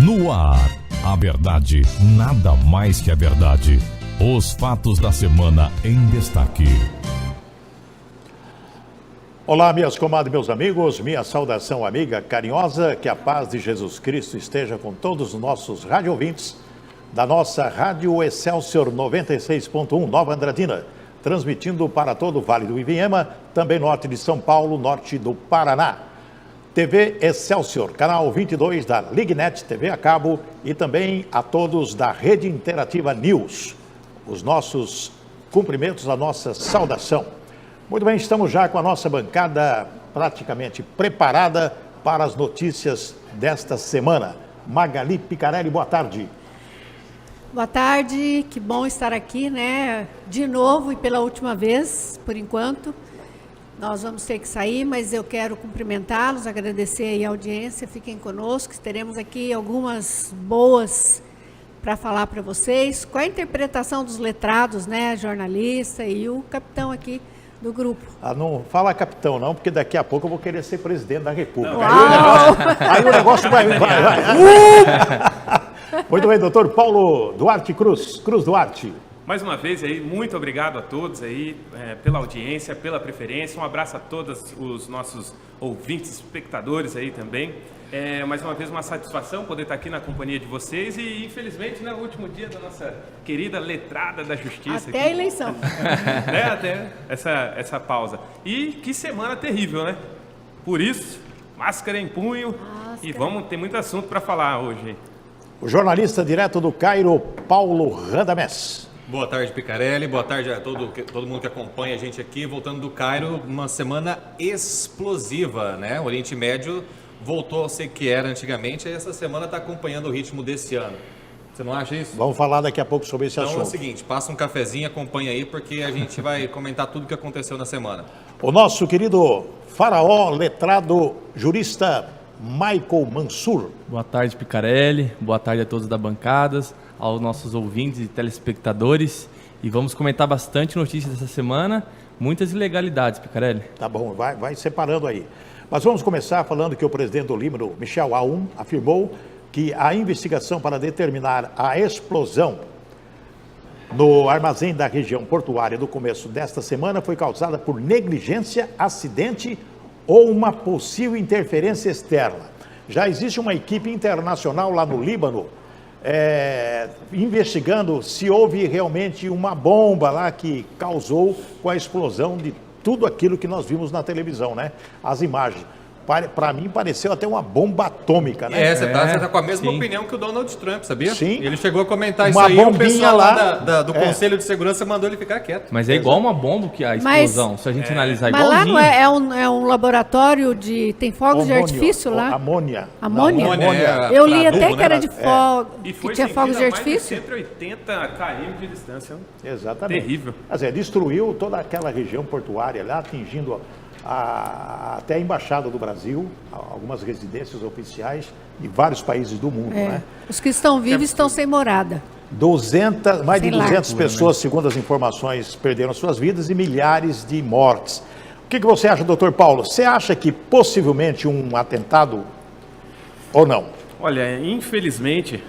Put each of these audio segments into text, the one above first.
No ar, a verdade, nada mais que a verdade. Os fatos da semana em destaque. Olá, minhas comadres, meus amigos, minha saudação amiga carinhosa, que a paz de Jesus Cristo esteja com todos os nossos rádio ouvintes da nossa Rádio Excelsior 96.1 Nova Andradina, transmitindo para todo o Vale do Ivinhema, também norte de São Paulo, norte do Paraná. TV Excelsior, canal 22 da Lignet TV a cabo e também a todos da Rede Interativa News. Os nossos cumprimentos, a nossa saudação. Muito bem, estamos já com a nossa bancada praticamente preparada para as notícias desta semana. Magali Picarelli, boa tarde. Boa tarde, que bom estar aqui, né? De novo e pela última vez, por enquanto. Nós vamos ter que sair, mas eu quero cumprimentá-los, agradecer aí a audiência, fiquem conosco, teremos aqui algumas boas para falar para vocês, com a interpretação dos letrados, né, jornalista e o capitão aqui do grupo. Não fala capitão não, porque daqui a pouco eu vou querer ser presidente da República. Aí o negócio vai. Muito bem, doutor Paulo Duarte Cruz Duarte. Mais uma vez aí, muito obrigado a todos aí pela audiência, pela preferência. Um abraço a todos os nossos ouvintes, espectadores aí também. Mais uma vez uma satisfação poder estar aqui na companhia de vocês e infelizmente no último dia da nossa querida letrada da Justiça. Até aqui. A eleição. Até essa pausa. E que semana terrível, né? Por isso, máscara em punho e vamos ter muito assunto para falar hoje. O jornalista direto do Cairo, Paulo Radamés. Boa tarde, Picarelli. Boa tarde a todo mundo que acompanha a gente aqui. Voltando do Cairo, uma semana explosiva, né? O Oriente Médio voltou a ser que era antigamente e essa semana está acompanhando o ritmo desse ano. Você não acha isso? Vamos falar daqui a pouco sobre esse assunto. Então é o seguinte, passa um cafezinho, acompanha aí, porque a gente vai comentar tudo o que aconteceu na semana. O nosso querido faraó, letrado, jurista Michael Mansur. Boa tarde, Picarelli. Boa tarde a todos da bancadas, aos nossos ouvintes e telespectadores. E vamos comentar bastante notícias dessa semana, muitas ilegalidades, Picarelli. Tá bom, vai separando aí. Mas vamos começar falando que o presidente do Líbano, Michel Aoun, afirmou que a investigação para determinar a explosão no armazém da região portuária do começo desta semana foi causada por negligência, acidente ou uma possível interferência externa. Já existe uma equipe internacional lá no Líbano investigando se houve realmente uma bomba lá que causou com a explosão de tudo aquilo que nós vimos na televisão, né? As imagens. Para mim pareceu até uma bomba atômica, né? Você tá com a mesma opinião que o Donald Trump, sabia? Sim. Ele chegou a comentar uma isso aí, o pessoal lá do Conselho de Segurança mandou ele ficar quieto. Mas é igual uma bomba que a explosão, se a gente analisar igualzinho. Mas lá não é um laboratório tem fogos de artifício lá? Amônia. Eu li até que era de fogo, que tinha fogos de artifício. 180 km de distância. Exatamente. Terrível. Quer dizer, destruiu toda aquela região portuária lá, atingindo até a Embaixada do Brasil, algumas residências oficiais de vários países do mundo. Né? Os que estão vivos estão sem morada. Mais de 200 pessoas, segundo as informações, perderam suas vidas e milhares de mortes. O que você acha, doutor Paulo? Você acha que possivelmente um atentado ou não? Olha, infelizmente,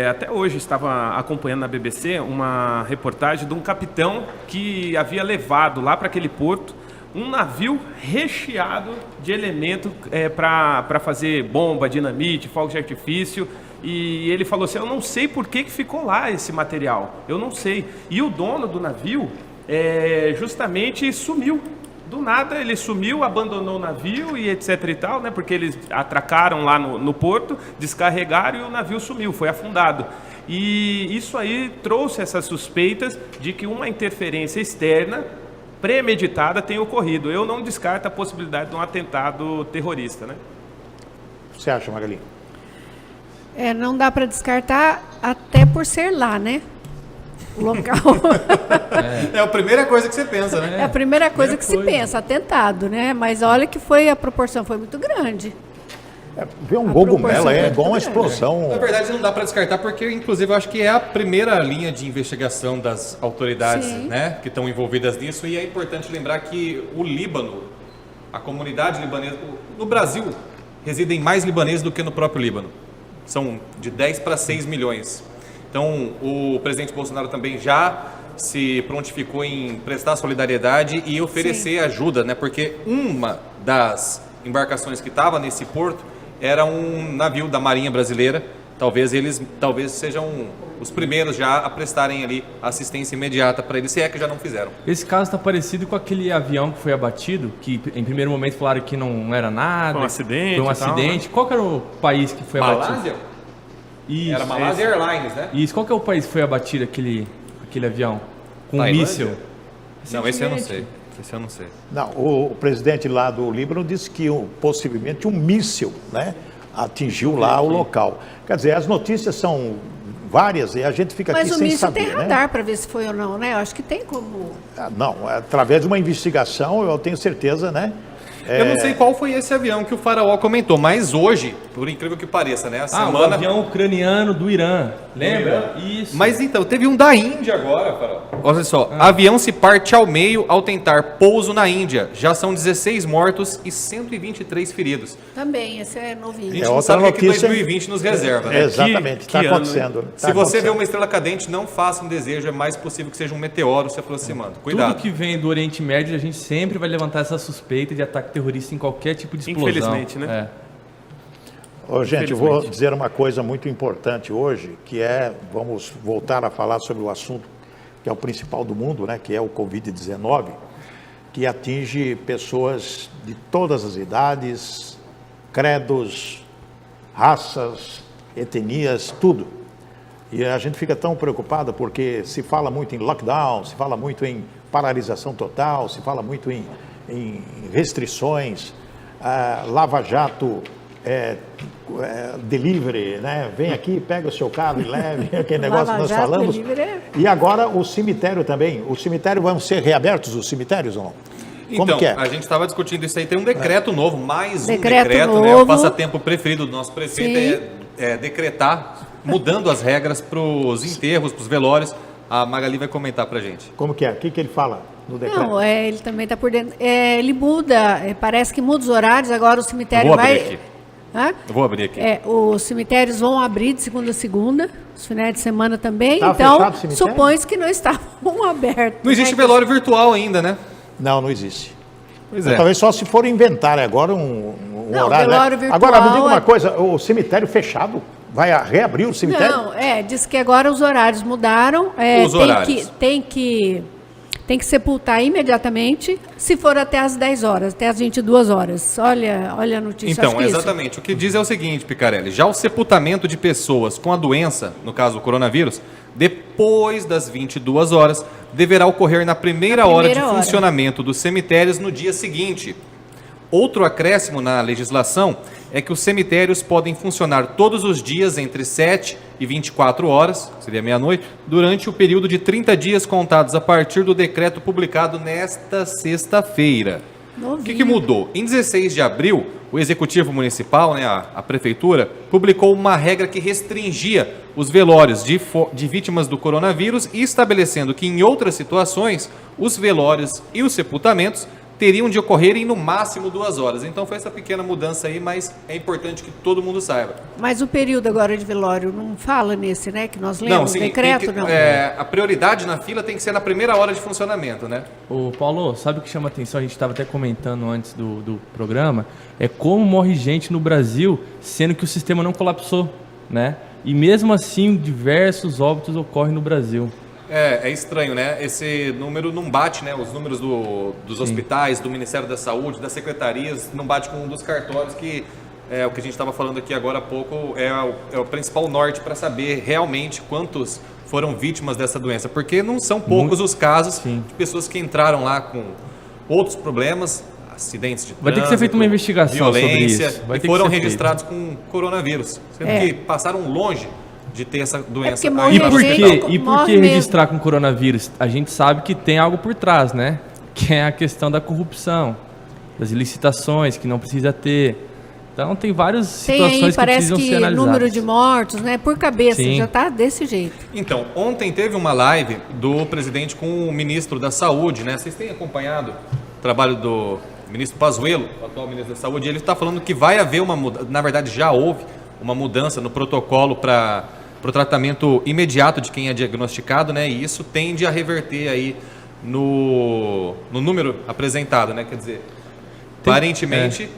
até hoje estava acompanhando na BBC uma reportagem de um capitão que havia levado lá para aquele porto um navio recheado de elemento para fazer bomba, dinamite, fogos de artifício. E ele falou assim, eu não sei por que ficou lá esse material, eu não sei. E o dono do navio justamente sumiu. Do nada ele sumiu, abandonou o navio e etc e tal, né? Porque eles atracaram lá no porto, descarregaram e o navio sumiu, foi afundado. E isso aí trouxe essas suspeitas de que uma interferência externa premeditada tem ocorrido. Eu não descarto a possibilidade de um atentado terrorista, né? O que você acha, Magali? Não dá para descartar, até por ser lá, né? O local. É a primeira coisa que você pensa, né? É a primeira coisa que se pensa, atentado, né? Mas olha que a proporção foi muito grande. Ver um cogumelo é igual uma explosão. Na verdade, não dá para descartar, porque, inclusive, eu acho que é a primeira linha de investigação das autoridades, né, que estão envolvidas nisso. E é importante lembrar que o Líbano, a comunidade libanesa, no Brasil, residem mais libaneses do que no próprio Líbano. São de 10 para 6 milhões. Então, o presidente Bolsonaro também já se prontificou em prestar solidariedade e oferecer ajuda, né? Porque uma das embarcações que estava nesse porto era um navio da Marinha Brasileira. Talvez sejam os primeiros já a prestarem ali assistência imediata para eles, se é que já não fizeram. Esse caso está parecido com aquele avião que foi abatido, que em primeiro momento falaram que não era nada. Foi um acidente. Foi um acidente. Qual que era o país que foi abatido? Malásia? Isso, Era Malásia Airlines, né? Isso. Qual que é o país que foi abatido aquele avião? Com um Tailândia? míssil? Não, esse eu não sei. Esse eu não sei. Não, o presidente lá do Líbano disse que possivelmente um míssil, né, atingiu lá o local. Quer dizer, as notícias são várias e a gente fica Mas aqui o sem míssil saber, tem né? radar para ver se foi ou não, né? Eu acho que tem como. Não, através de uma investigação, eu tenho certeza, né? Eu não sei qual foi esse avião que o Faraó comentou, mas hoje, por incrível que pareça, né? A O semana... avião ucraniano do Irã. Lembra? Isso. Mas então, teve um da Índia agora, Faraó. Olha só, avião se parte ao meio ao tentar pouso na Índia. Já são 16 mortos e 123 feridos. Também, esse é A novinho. gente É não outra sabe o que notícia. 2020 nos reserva, né? Exatamente, está que ano, acontecendo. Se você vê uma estrela cadente, não faça um desejo, é mais possível que seja um meteoro se aproximando. Cuidado. Tudo que vem do Oriente Médio, a gente sempre vai levantar essa suspeita de ataque terrorista em qualquer tipo de explosão. Infelizmente, né? Ô, gente, eu vou dizer uma coisa muito importante hoje, que vamos voltar a falar sobre o assunto que é o principal do mundo, né, que é o Covid-19, que atinge pessoas de todas as idades, credos, raças, etnias, tudo. E a gente fica tão preocupado porque se fala muito em lockdown, se fala muito em paralisação total, se fala muito em restrições, Lava Jato, delivery, né? Vem aqui, pega o seu carro e leve, aquele negócio que nós Lava Jato, falamos. delivery. E agora o cemitério também. O cemitério, vão ser reabertos os cemitérios ou não? Como Então, que é? a gente estava discutindo isso aí, tem um decreto novo, mais um Decreto decreto, né? novo. O passatempo preferido do nosso prefeito é decretar, mudando as regras para os enterros, para os velórios. A Magali vai comentar para a gente. Como que é? O que ele fala no decreto? Não, ele também está por dentro. Ele muda, parece que muda os horários, agora o cemitério Eu vou abrir vai... aqui. Hã? Eu vou abrir aqui. Os cemitérios vão abrir de segunda a segunda, os finais de semana também, Tá então fechado o cemitério? supõe-se que não estavam abertos. Não existe né? velório virtual ainda, né? Não existe. Pois é. Talvez só se for inventar agora um Não, horário. Né? velório virtual Agora, me diga uma é- coisa, o cemitério fechado vai reabrir o cemitério? Não, diz que agora os horários mudaram. Os horários. Tem que sepultar imediatamente, se for até às 10 horas, até às 22 horas. Olha a notícia. Então, acho que isso. exatamente. O que diz é o seguinte, Picarelli. Já o sepultamento de pessoas com a doença, no caso o coronavírus, depois das 22 horas, deverá ocorrer na primeira hora de funcionamento dos cemitérios no dia seguinte. Outro acréscimo na legislação é que os cemitérios podem funcionar todos os dias entre 7 e 24 horas, seria meia-noite, durante o período de 30 dias contados a partir do decreto publicado nesta sexta-feira. O que mudou? Em 16 de abril, o Executivo Municipal, né, a Prefeitura, publicou uma regra que restringia os velórios de vítimas do coronavírus e estabelecendo que, em outras situações, os velórios e os sepultamentos teriam de ocorrer em no máximo 2 horas. Então foi essa pequena mudança aí, mas é importante que todo mundo saiba. Mas o período agora de velório não fala nesse, né? Que nós lemos, sim, decreto, tem que, não. a prioridade na fila tem que ser na primeira hora de funcionamento, né? Ô Paulo, sabe o que chama atenção? A gente estava até comentando antes do programa, é como morre gente no Brasil, sendo que o sistema não colapsou, né? E mesmo assim, diversos óbitos ocorrem no Brasil. É estranho, né? Esse número não bate, né? Os números dos hospitais, do Ministério da Saúde, das secretarias, não bate com um dos cartórios que é o que a gente estava falando aqui agora há pouco, é o principal norte para saber realmente quantos foram vítimas dessa doença. Porque não são poucos os casos de pessoas que entraram lá com outros problemas, acidentes de trânsito, Vai ter que ser feita uma investigação violência, sobre isso. Vai e ter foram que ser registrados com coronavírus. Sendo que passaram longe de ter essa doença. porque morre E por gente, que morre registrar com coronavírus? A gente sabe que tem algo por trás, né? Que é a questão da corrupção, das licitações que não precisa ter. Então tem várias situações Tem aí, que parece precisam ser que analisadas. número de mortos, né? Por cabeça, Sim. já está desse jeito. Então, ontem teve uma live do presidente com o ministro da Saúde, né? Vocês têm acompanhado o trabalho do ministro Pazuello, o atual ministro da Saúde, e ele está falando que vai haver uma mudança, na verdade já houve uma mudança no protocolo para o tratamento imediato de quem é diagnosticado, né? E isso tende a reverter aí no número apresentado, né? Quer dizer, aparentemente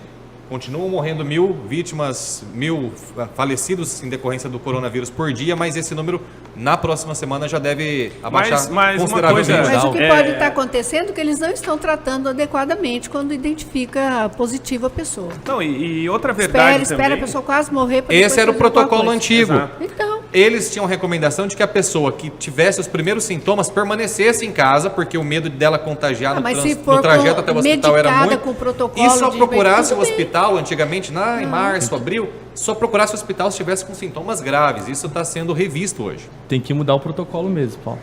continuam morrendo 1.000 vítimas, 1.000 falecidos em decorrência do coronavírus por dia, mas esse número na próxima semana já deve abaixar mas consideravelmente. Mas o que pode estar acontecendo é que eles não estão tratando adequadamente quando identifica positiva a pessoa. Não, e outra verdade Espera a pessoa quase morrer. Pra Esse era o depois fazer alguma protocolo coisa. antigo. Exato. Então, Eles tinham recomendação de que a pessoa que tivesse os primeiros sintomas permanecesse em casa, porque o medo dela contagiar mas se no for trajeto até o hospital era medicada muito. com o protocolo E só de procurasse o tudo bem. hospital, antigamente, em março, abril, só procurasse o hospital se estivesse com sintomas graves. Isso está sendo revisto hoje. Tem que mudar o protocolo mesmo, Paulo.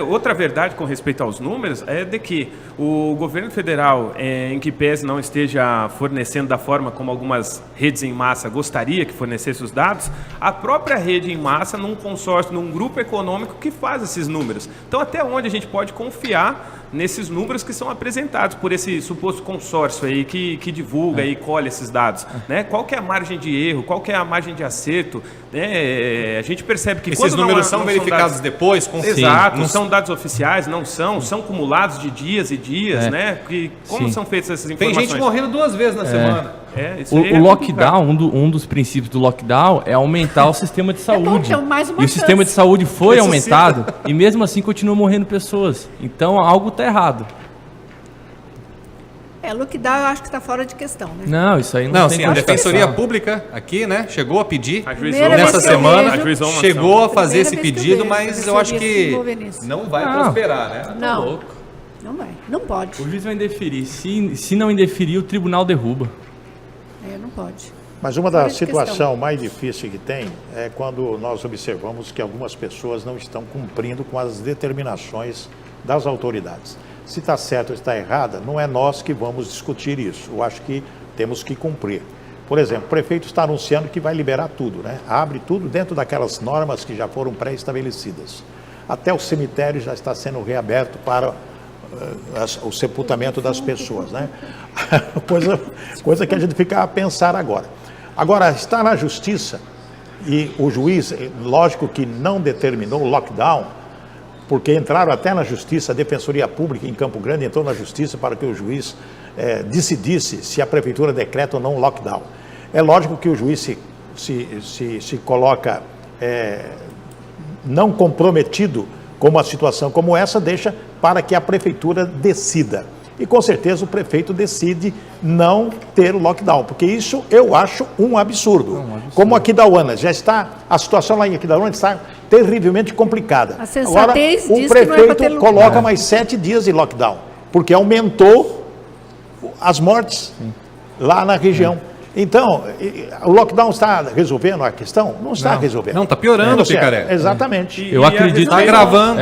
Outra verdade com respeito aos números é de que o governo federal, em que pese não esteja fornecendo da forma como algumas redes em massa gostaria que fornecesse os dados, a própria rede em massa num consórcio, num grupo econômico que faz esses números. Então, até onde a gente pode confiar nesses números que são apresentados por esse suposto consórcio aí que divulga e colhe esses dados, né? Qual que é a margem de erro, qual que é a margem de acerto, né? A gente percebe que Esses números são verificados dados... depois? Exato, Não são dados oficiais, não são acumulados de dias e dias, né? Como Sim. são feitas essas Tem informações? gente morrendo 2 vezes na semana. Isso aí O é lockdown, um dos princípios do lockdown é aumentar o sistema de saúde. que é mais uma E o chance. sistema de saúde foi Ressuscita. aumentado e mesmo assim continua morrendo pessoas. Então algo está errado. lockdown eu acho que está fora de questão, né? Não, isso aí Não, tem sim, a contestação. Defensoria Pública aqui, né, chegou a pedir Ajuizou nessa vez que eu semana, vejo- ajuizou uma chegou a ação. fazer esse Primeira vez que eu pedido, vejo mas a eu acho Defensoria se que envolver nisso. não vai Não. prosperar, né? Não. louco. Não vai, não pode. O juiz vai indeferir. Se não indeferir, o tribunal derruba. Não pode. Mas uma Fora das de situações questão. mais difíceis que tem é quando nós observamos que algumas pessoas não estão cumprindo com as determinações das autoridades. Se está certo ou está errada, não é nós que vamos discutir isso. Eu acho que temos que cumprir. Por exemplo, o prefeito está anunciando que vai liberar tudo, né? Abre tudo dentro daquelas normas que já foram pré-estabelecidas. Até o cemitério já está sendo reaberto para o sepultamento das pessoas, né? coisa que a gente fica a pensar agora. Agora, está na justiça e o juiz, lógico que não determinou o lockdown, porque entraram até na justiça, a Defensoria Pública em Campo Grande entrou na justiça para que o juiz decidisse se a prefeitura decreta ou não lockdown. É lógico que o juiz se coloca não comprometido com uma situação como essa, deixa para que a prefeitura decida. E com certeza o prefeito decide não ter o lockdown, porque isso eu acho um absurdo. Como Aquidauana, já está, a situação lá em Aquidauana está terrivelmente complicada. A sensatez Agora, o diz que não é para ter prefeito lockdown. coloca mais 7 dias de lockdown, porque aumentou as mortes lá na região. Então, o lockdown está resolvendo a questão? Não está resolvendo. Não, está piorando, Certo, Picaré. exatamente. Eu acredito Está gravando.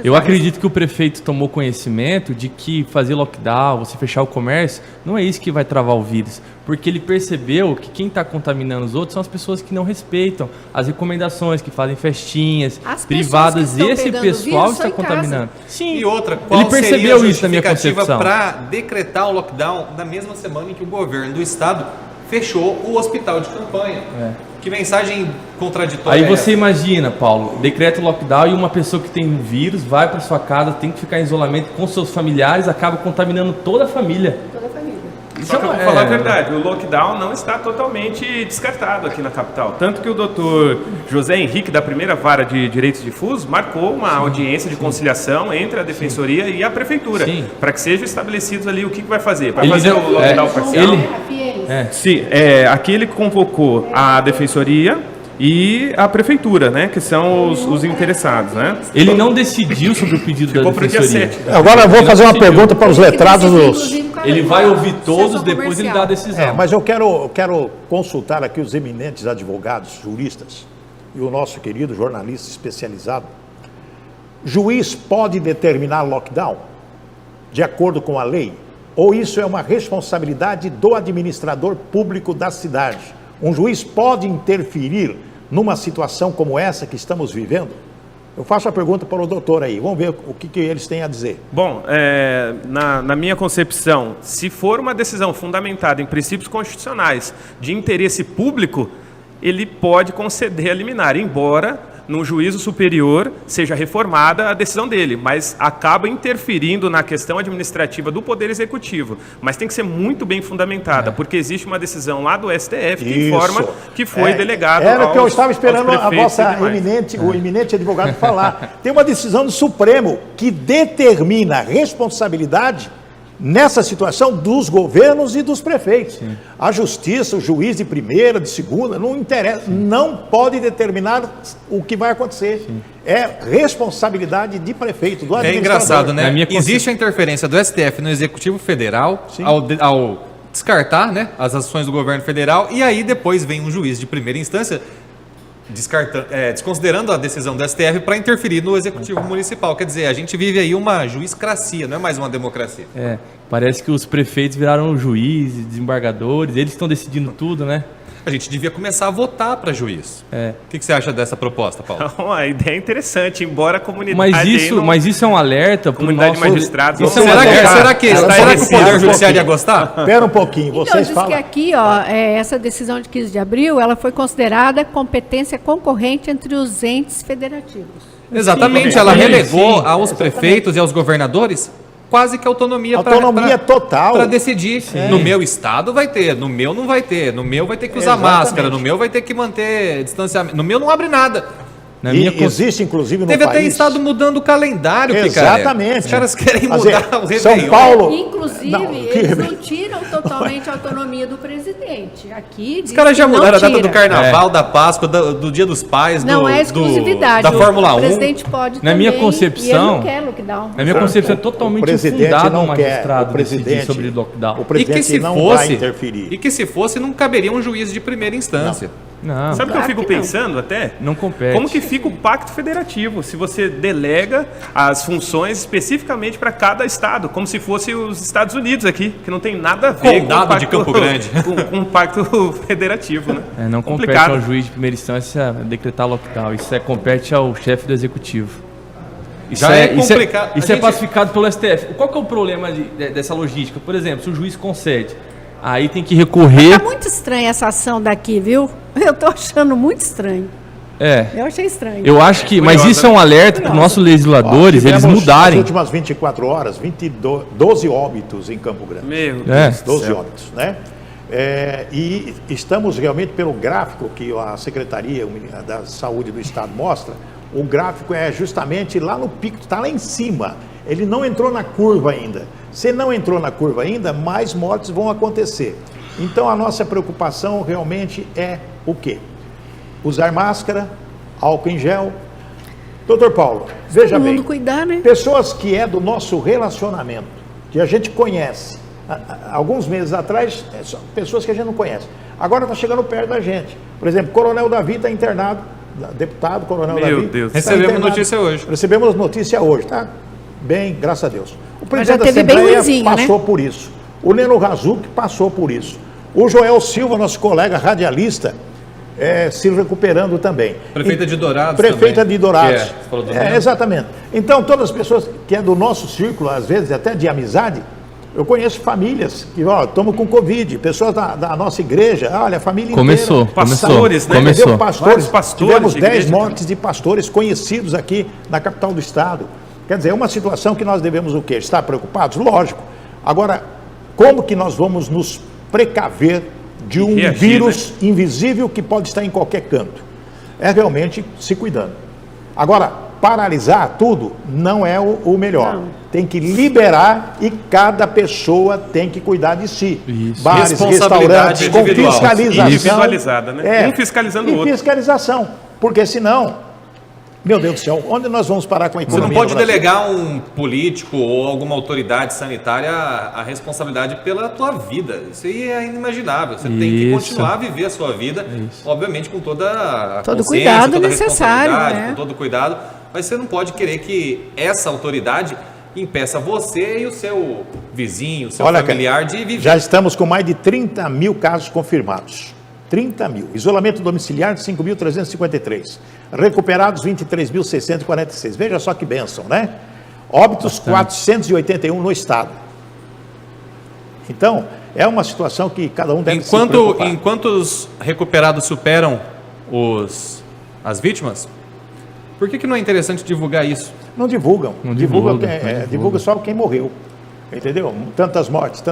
Eu acredito que o prefeito tomou conhecimento de que fazer lockdown, você fechar o comércio, não é isso que vai travar o vírus. Porque ele percebeu que quem está contaminando os outros são as pessoas que não respeitam as recomendações, que fazem festinhas As pessoas privadas. que estão Esse pegando pessoal vírus está são em casa. contaminando. Sim. E outra, qual Ele percebeu seria a isso na minha justificativa concepção. para decretar o lockdown na mesma semana em que o governo do estado fechou o hospital de campanha? Que mensagem contraditória Aí é você essa? imagina, Paulo, decreta o lockdown e uma pessoa que tem um vírus vai para sua casa, tem que ficar em isolamento com seus familiares, acaba contaminando toda a família. Toda a família. Só que eu vou falar a verdade, o lockdown não está totalmente descartado aqui na capital. Tanto que o doutor José Henrique, da primeira vara de direitos difusos, marcou uma audiência de conciliação entre a Defensoria e a Prefeitura, Sim. para que seja estabelecido ali o que vai fazer. Vai Ele fazer deu- o lockdown parcial? Sim, aqui ele convocou a Defensoria e a Prefeitura, né, que são os interessados, né? Ele não decidiu sobre o pedido da Ficou para o dia defensoria. 7. Agora eu vou fazer uma pergunta para os letrados dos... Ele vai ouvir todos, depois ele dá a decisão. Mas eu quero consultar aqui os eminentes advogados, juristas, e o nosso querido jornalista especializado. Juiz pode determinar lockdown de acordo com a lei? Ou isso é uma responsabilidade do administrador público da cidade? Um juiz pode interferir numa situação como essa que estamos vivendo? Eu faço a pergunta para o doutor aí, vamos ver o que eles têm a dizer. Bom, na minha concepção, se for uma decisão fundamentada em princípios constitucionais de interesse público, ele pode conceder a liminar, embora no juízo superior seja reformada a decisão dele, mas acaba interferindo na questão administrativa do Poder Executivo. Mas tem que ser muito bem fundamentada, porque existe uma decisão lá do STF que informa que foi delegado Era o que eu estava esperando aos a vossa o eminente advogado falar. Tem uma decisão do Supremo que determina a responsabilidade nessa situação dos governos e dos prefeitos. Sim. A justiça, o juiz de primeira, de segunda, não interessa, não pode determinar o que vai acontecer. Sim. É responsabilidade de prefeito, do administrador. É engraçado, né? Existe a interferência do STF no Executivo Federal ao descartar, né, as ações do governo federal, e aí depois vem um juiz de primeira instância desconsiderando a decisão do STF para interferir no Executivo Municipal. Quer dizer, a gente vive aí uma juizcracia, não é mais uma democracia. Parece que os prefeitos viraram juízes, desembargadores, eles estão decidindo tudo, né? A gente devia começar a votar para juiz. O que você acha dessa proposta, Paulo? Não, a ideia é interessante, embora a comunidade... Mas isso é um alerta para o nosso... de magistrados... Será que o Poder Judiciário ia gostar? Espera um pouquinho, vocês falam... Diz que aqui, essa decisão de 15 de abril, ela foi considerada competência concorrente entre os entes federativos. Exatamente, ela relegou aos prefeitos e aos governadores quase que autonomia total para decidir. No meu estado vai ter, no meu não vai ter, no meu vai ter que usar máscara, no meu vai ter que manter distanciamento, no meu não abre nada. Existe, inclusive, no Teve país... até estado mudando o calendário, Exatamente. Os caras querem mudar o Réveillon. São Paulo... Inclusive, eles não tiram totalmente a autonomia do presidente. Aqui os caras já mudaram a data do Carnaval, da Páscoa, do Dia dos Pais, não é exclusividade. Da Fórmula 1. O presidente pode também, minha concepção, e ele não quer lockdown. Na minha concepção é totalmente infundado um magistrado decidir sobre lockdown. O presidente vai interferir. E que se fosse, não caberia um juiz de primeira instância. Não. Sabe o que eu fico pensando até? Não compete. Como que fica o pacto federativo se você delega as funções especificamente para cada estado, como se fosse os Estados Unidos aqui, que não tem nada a ver com o pacto de Campo Grande, com o pacto federativo, né? Não compete ao juiz de primeira instância decretar lockdown, isso compete ao chefe do executivo. Isso é complicado. Isso é pacificado pelo STF. Qual que é o problema dessa logística? Por exemplo, se o juiz concede, aí tem que recorrer... Tá muito estranha essa ação daqui, viu? Eu tô achando muito estranho. Eu achei estranho. Eu acho que... Mas isso é um alerta para os nossos legisladores, eles mudarem. Nas últimas 24 horas, 12 óbitos em Campo Grande. Meu Deus. 12 óbitos, né? E estamos realmente, pelo gráfico que a Secretaria da Saúde do Estado mostra, o gráfico é justamente lá no pico, está lá em cima. Ele não entrou na curva ainda. Se não entrou na curva ainda, mais mortes vão acontecer. Então, a nossa preocupação realmente é o quê? Usar máscara, álcool em gel. Doutor Paulo, veja bem, cuidar, né? Pessoas que é do nosso relacionamento, que a gente conhece, alguns meses atrás, pessoas que a gente não conhece, agora está chegando perto da gente. Por exemplo, Coronel Davi está internado, deputado Coronel Davi. Meu Deus. Recebemos notícia hoje. Recebemos notícia hoje, tá? Bem, graças a Deus. O presidente da teve Assembleia bem passou por isso. O Leno Razuc passou por isso. O Joel Silva, nosso colega radialista, se recuperando também. Prefeita de Dourados Prefeita também. de Dourados. É, exatamente. Então, todas as pessoas que é do nosso círculo, às vezes até de amizade, eu conheço famílias que, estamos com Covid, pessoas da nossa igreja, olha, a família inteira. Pastores, né? Começou. Pastores, tivemos 10 mortes de pastores conhecidos aqui na capital do estado. Quer dizer, é uma situação que nós devemos o quê? Estar preocupados? Lógico. Agora, como que nós vamos nos precaver de um vírus invisível que pode estar em qualquer canto? É realmente se cuidando. Agora, paralisar tudo não é o melhor. Não. Tem que liberar e cada pessoa tem que cuidar de si. Isso. Bares, restaurantes, com fiscalização. Individualizada, né? Um fiscalizando o outro. E fiscalização, porque senão... Meu Deus do céu, onde nós vamos parar com a economia? Você não pode delegar um político ou alguma autoridade sanitária a responsabilidade pela tua vida. Isso aí é inimaginável. Você tem que continuar a viver a sua vida, obviamente com toda a todo consciência, cuidado toda a necessário, responsabilidade, com todo o cuidado. Mas você não pode querer que essa autoridade impeça você e o seu vizinho, seu familiar de viver. Já estamos com mais de 30 mil casos confirmados. 30 mil. Isolamento domiciliar de 5.353. Recuperados 23.646. Veja só que bênção, né? Óbitos 481 no estado. Então, é uma situação que cada um deve se preocupar. Enquanto os recuperados superam as vítimas, por que não é interessante divulgar isso? Não divulgam. Não Divulga só quem morreu. Entendeu? Tantas mortes.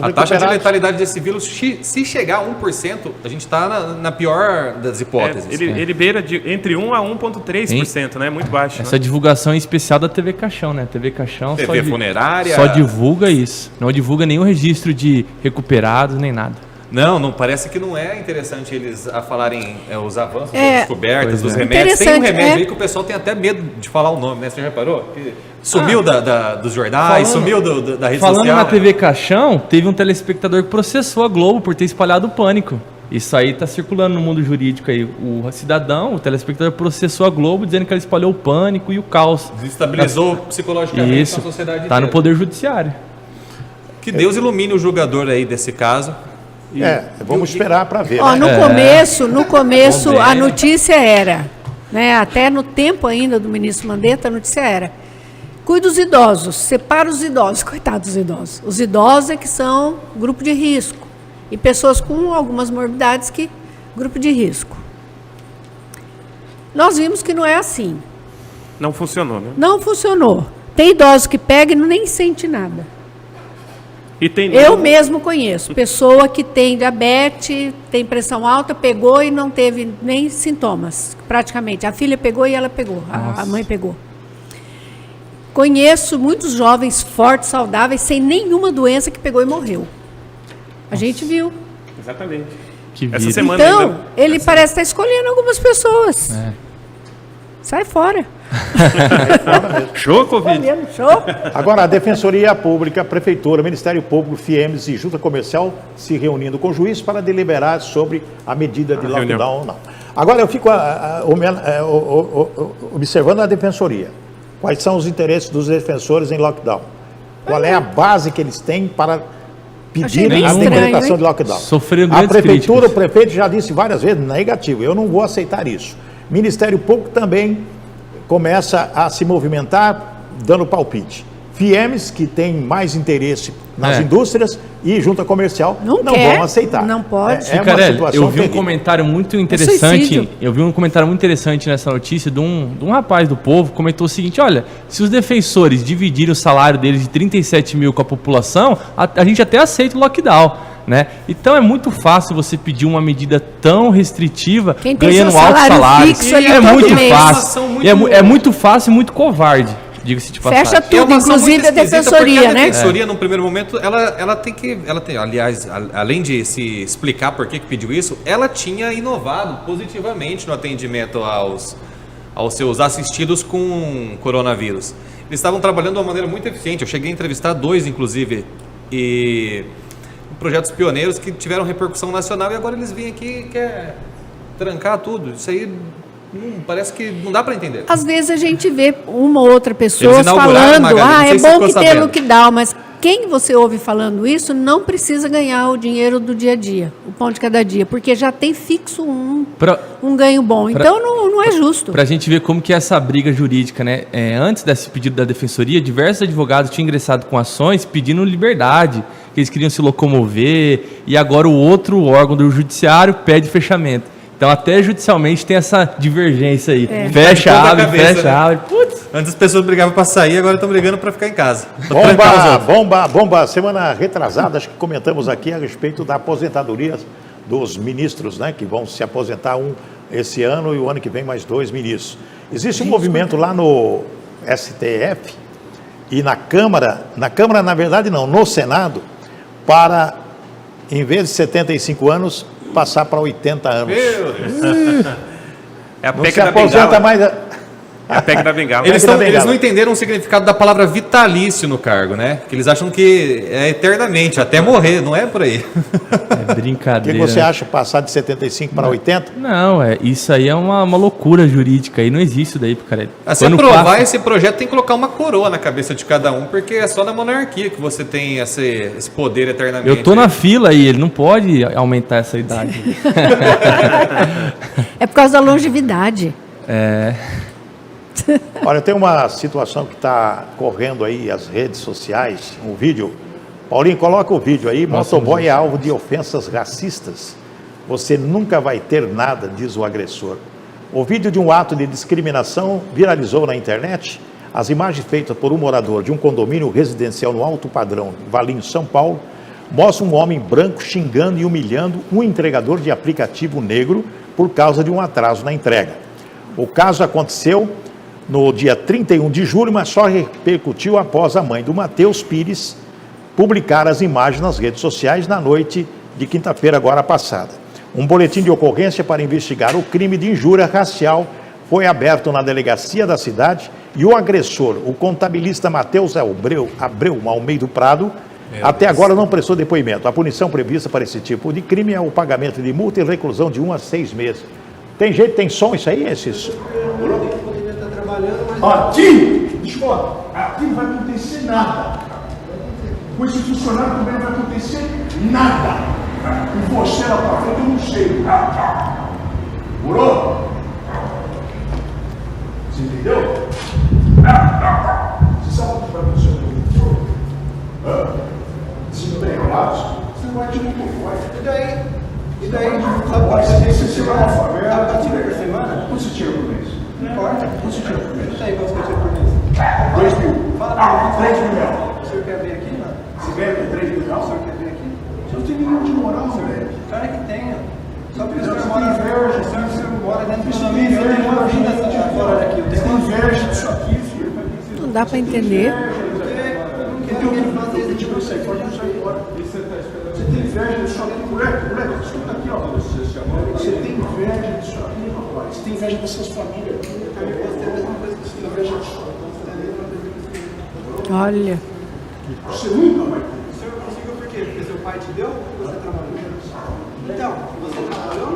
A taxa de letalidade desse vírus, se chegar a 1%, a gente está na pior das hipóteses. Ele beira entre 1 a 1,3%, né? Muito baixo. Essa divulgação em especial da TV Caixão, né? TV Caixão TV funerária. só divulga isso. Não divulga nenhum registro de recuperados, nem nada. Não parece que não é interessante eles falarem os avanços, as descobertas, dos remédios. Tem um remédio aí que o pessoal tem até medo de falar o nome, né? Você já reparou? Que sumiu dos jornais, sumiu da rede social. Falando na TV Caixão, teve um telespectador que processou a Globo por ter espalhado o pânico. Isso aí está circulando no mundo jurídico aí. O cidadão, o telespectador, processou a Globo dizendo que ela espalhou o pânico e o caos. Desestabilizou psicologicamente a sociedade inteira. Está no Poder Judiciário. Que Deus ilumine o julgador aí desse caso. Vamos esperar para ver. No começo a notícia era, né, até no tempo ainda do ministro Mandetta, a notícia era: cuida dos idosos, separa os idosos. Coitados dos idosos. Os idosos é que são grupo de risco. E pessoas com algumas morbidades grupo de risco. Nós vimos que não é assim. Não funcionou, né? Não funcionou. Tem idosos que pegam e nem sente nada. Eu mesmo conheço pessoa que tem diabetes, tem pressão alta, pegou e não teve nem sintomas, praticamente. A filha pegou e ela pegou, a mãe pegou. Conheço muitos jovens fortes, saudáveis, sem nenhuma doença, que pegou e morreu. A gente viu. Exatamente. Essa semana então, ele parece estar escolhendo algumas pessoas. Sai fora. Show, Covid. Show. Agora, a Defensoria Pública, Prefeitura, Ministério Público, FIEMES e Junta Comercial se reunindo com o juiz para deliberar sobre a medida de lockdown ou não. Agora, eu fico observando a Defensoria. Quais são os interesses dos defensores em lockdown? Qual é a base que eles têm para pedir a decretação de lockdown? A Prefeitura, o prefeito já disse várias vezes, negativo, eu não vou aceitar isso. Ministério Público também começa a se movimentar, dando palpite. FIEMES, que tem mais interesse nas indústrias, e Junta Comercial não vão aceitar. Não pode. Eu vi um comentário muito interessante. Eu vi um comentário muito interessante nessa notícia de um rapaz do Povo, comentou o seguinte: olha, se os defensores dividirem o salário deles de 37 mil com a população, a gente até aceita o lockdown. Né? Então é muito fácil você pedir uma medida tão restritiva ganhando alto salário. É muito fácil. É muito fácil e muito covarde, diga-se de passagem. Fecha tudo, inclusive a Defensoria, né? A Defensoria, num primeiro momento, ela tem, aliás, além de se explicar por que pediu isso, ela tinha inovado positivamente no atendimento aos seus assistidos com coronavírus. Eles estavam trabalhando de uma maneira muito eficiente. Eu cheguei a entrevistar 2, inclusive, projetos pioneiros que tiveram repercussão nacional, e agora eles vêm aqui e querem trancar tudo. Isso aí parece que não dá para entender. Às vezes a gente vê uma ou outra pessoa falando, é bom que ter lockdown, mas quem você ouve falando isso não precisa ganhar o dinheiro do dia a dia, o pão de cada dia, porque já tem fixo um ganho bom. Então não é justo. Para a gente ver como que é essa briga jurídica, né? Antes desse pedido da Defensoria, diversos advogados tinham ingressado com ações pedindo liberdade, que eles queriam se locomover, e agora o outro órgão do judiciário pede fechamento. Então até judicialmente tem essa divergência aí. Fecha, abre. Putz. Antes as pessoas brigavam para sair, agora estão brigando para ficar em casa. Bomba. Semana retrasada, acho que comentamos aqui a respeito da aposentadoria dos ministros, né, que vão se aposentar esse ano e o ano que vem mais 2 ministros. Existe um movimento lá no STF e na Câmara, na verdade não, no Senado, para, em vez de 75 anos, passar para 80 anos. Meu Deus. É a não PEC se da aposenta bengala. mais... É a PEC da bengala. Eles não entenderam o significado da palavra vitalício no cargo, né? Que eles acham que é eternamente, até morrer, não é por aí. É brincadeira. O que você acha, passar de 75 para 80? Não, isso aí é uma loucura jurídica, aí não existe isso daí, cara. Se aprovar esse projeto, tem que colocar uma coroa na cabeça de cada um, porque é só na monarquia que você tem esse poder eternamente. Eu tô na fila aí, ele não pode aumentar essa idade. É por causa da longevidade. Olha, tem uma situação que está correndo aí as redes sociais, um vídeo. Paulinho, coloca o vídeo aí. Motoboy é alvo de ofensas racistas você nunca vai ter nada, diz o agressor. O vídeo de um ato de discriminação viralizou na internet. As imagens feitas por um morador de um condomínio residencial no Alto Padrão, Valinho, São Paulo, mostram um homem branco xingando e humilhando um entregador de aplicativo negro por causa de um atraso na entrega. O caso aconteceu no dia 31 de julho, mas só repercutiu após a mãe do Matheus Pires publicar as imagens nas redes sociais na noite de quinta-feira agora passada. Um boletim de ocorrência para investigar o crime de injúria racial foi aberto na delegacia da cidade e o agressor, o contabilista Matheus Abreu Almeida Prado, até agora não prestou depoimento. A punição prevista para esse tipo de crime é o pagamento de multa e reclusão de 1 a 6 meses. Tem jeito, tem som isso aí? Esses... Aqui, desculpa, aqui não vai acontecer nada. Com esse funcionário também não vai acontecer nada. Com você lá pra frente eu não sei. Morou? Você entendeu? Você sabe o que vai acontecer comigo? Se não tem relatos, você vai te vai. E daí? Sabe qual é? Você vai na favela. Tá tirando por semana? Quanto você tira por mês? Não importa. Quanto você tira por mês? Não sei quanto você tira por mês. 2 mil. Fala pra mim. 3 mil reais. O senhor quer ver aqui, não? Você quer ver 3 mil reais? O senhor quer ver aqui? Você não tem nenhum de moral, velho. Claro que tenha. Só porque o senhor mora inveja. O senhor mora dentro do condomínio. Eu tenho uma vida fora daqui. Eu tenho inveja disso aqui, filho. Não dá para entender. Então, eu quero fazer isso de você. Pode não sair fora. Você tem inveja disso aqui, moleque, escuta aqui, ó. Você tem inveja disso aqui, rapaz. Você tem inveja dessas famílias aqui. Eu também posso ter a mesma coisa que você tem inveja disso aqui. Olha. Você nunca vai ter. O senhor conseguiu por quê? Porque seu pai te deu ou você trabalhou? Então, você trabalhou?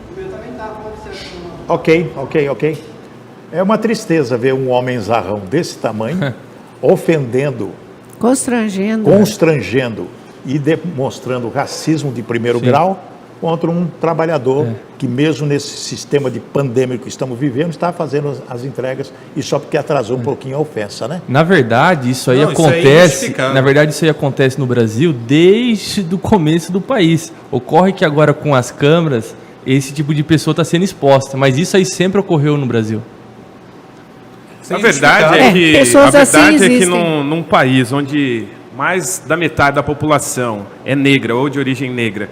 O meu também tá, como você Ok. É uma tristeza ver um homem zarrão desse tamanho, ofendendo, constrangendo e demonstrando racismo de primeiro grau contra um trabalhador que mesmo nesse sistema de pandêmico que estamos vivendo, está fazendo as entregas e só porque atrasou um pouquinho a ofensa, né? Na verdade, isso aí acontece no Brasil desde o começo do país. Ocorre que agora com as câmeras, esse tipo de pessoa está sendo exposta, mas isso aí sempre ocorreu no Brasil. A verdade é que num país onde mais da metade da população é negra ou de origem negra,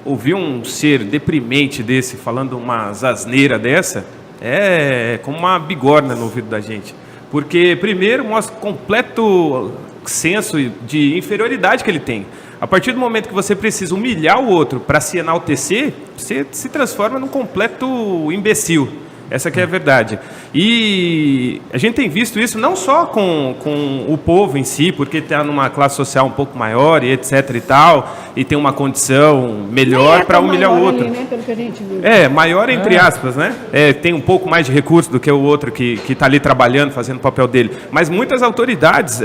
ouvir um ser deprimente desse falando uma asneira dessa é como uma bigorna no ouvido da gente. Porque, primeiro, mostra completo senso de inferioridade que ele tem. A partir do momento que você precisa humilhar o outro para se enaltecer, você se transforma num completo imbecil. Essa que é a verdade. E a gente tem visto isso não só com o povo em si, porque está numa classe social um pouco maior e etc e tal, e tem uma condição melhor para humilhar o outro. Ali, né, pelo que a gente viu. Maior entre aspas, né? Tem um pouco mais de recurso do que o outro que está ali trabalhando, fazendo o papel dele. Mas muitas autoridades,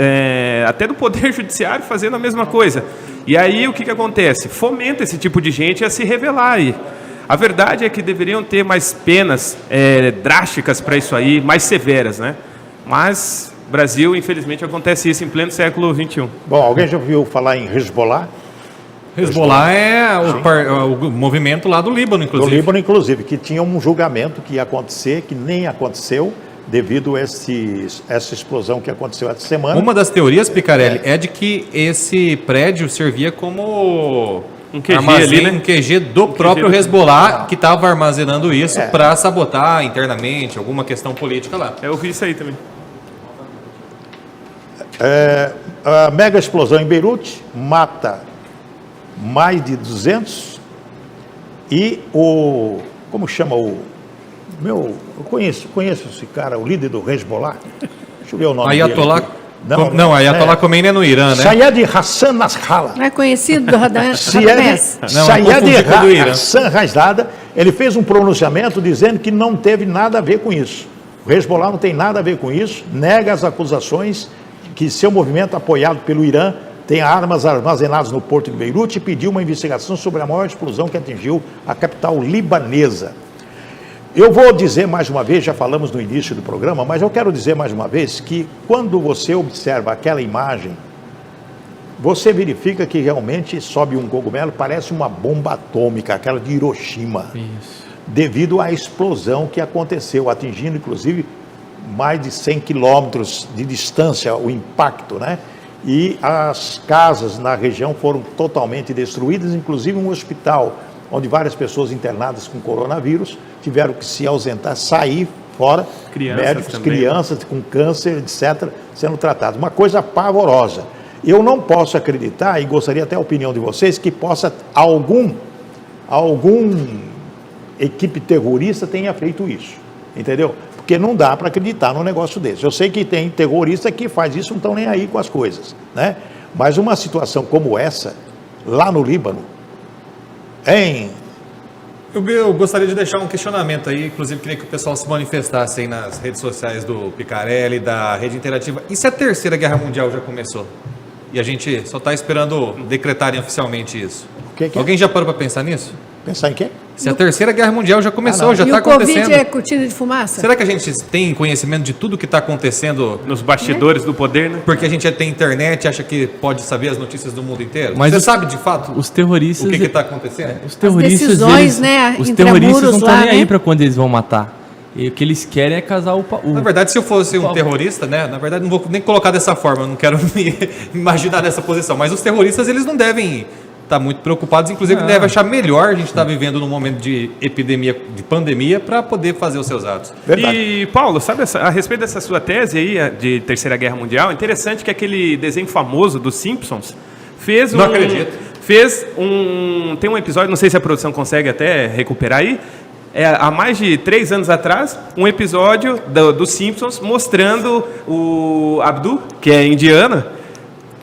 até do Poder Judiciário, fazendo a mesma coisa. E aí o que acontece? Fomenta esse tipo de gente a se rebelar aí. A verdade é que deveriam ter mais penas drásticas para isso aí, mais severas, né? Mas, Brasil, infelizmente, acontece isso em pleno século XXI. Bom, alguém já ouviu falar em Hezbollah? Hezbollah é o movimento lá do Líbano, inclusive. Do Líbano, inclusive, que tinha um julgamento que ia acontecer, que nem aconteceu, devido a essa explosão que aconteceu essa semana. Uma das teorias, Picarelli, é de que esse prédio servia como um QG ali, né? Um QG do próprio Hezbollah, que estava armazenando isso para sabotar internamente alguma questão política lá. Eu vi isso aí também. A mega explosão em Beirute mata mais de 200 e como chama eu conheço esse cara, o líder do Hezbollah. Deixa eu ver o nome Ayatollah. dele. Não, Ayatollah Khomeini é no Irã, né? Sayed Hassan Nasrallah. Não é conhecido do Radamés? Sayed Hassan Nasrallah, ele fez um pronunciamento dizendo que não teve nada a ver com isso. O Hezbollah não tem nada a ver com isso, nega as acusações que seu movimento, apoiado pelo Irã, tem armas armazenadas no porto de Beirute e pediu uma investigação sobre a maior explosão que atingiu a capital libanesa. Eu vou dizer mais uma vez, já falamos no início do programa, mas eu quero dizer mais uma vez que quando você observa aquela imagem você verifica que realmente sobe um cogumelo, parece uma bomba atômica, aquela de Hiroshima. Isso. Devido à explosão que aconteceu, atingindo inclusive mais de 100 quilômetros de distância o impacto, né? E as casas na região foram totalmente destruídas, inclusive um hospital onde várias pessoas internadas com coronavírus tiveram que se ausentar, sair fora, médicos, também. Crianças com câncer, etc., sendo tratados. Uma coisa pavorosa. Eu não posso acreditar, e gostaria até a opinião de vocês, que possa algum equipe terrorista tenha feito isso, entendeu? Porque não dá para acreditar num negócio desse. Eu sei que tem terrorista que faz isso, não estão nem aí com as coisas, né? Mas uma situação como essa, lá no Líbano, Eu gostaria de deixar um questionamento aí, inclusive queria que o pessoal se manifestasse aí nas redes sociais do Picarelli, da Rede Interativa. E se a Terceira Guerra Mundial já começou? E a gente só está esperando decretarem oficialmente isso. Alguém já parou para pensar nisso? Pensar em quê? Se a Terceira Guerra Mundial já começou, já está E acontecendo. o Covid é cortina de fumaça? Será que a gente tem conhecimento de tudo que está acontecendo nos bastidores do poder, né? Porque a gente já tem internet, acha que pode saber as notícias do mundo inteiro? Mas você sabe de fato os terroristas, o que está acontecendo? Os terroristas, as decisões, né, os terroristas não estão lá, nem aí né? para quando eles vão matar. E o que eles querem é casar o Na verdade, se eu fosse um terrorista, né? Na verdade, não vou nem colocar dessa forma, eu não quero me imaginar nessa posição. Mas os terroristas, eles não devem estar muito preocupados, inclusive devem achar melhor a gente estar vivendo num momento de epidemia, de pandemia, para poder fazer os seus atos. Verdade. E, Paulo, sabe a respeito dessa sua tese aí de Terceira Guerra Mundial, é interessante que aquele desenho famoso dos Simpsons fez Não acredito. Tem um episódio, não sei se a produção consegue até recuperar aí, há mais de 3 anos atrás, um episódio dos Simpsons mostrando o Abdu, que é indiano,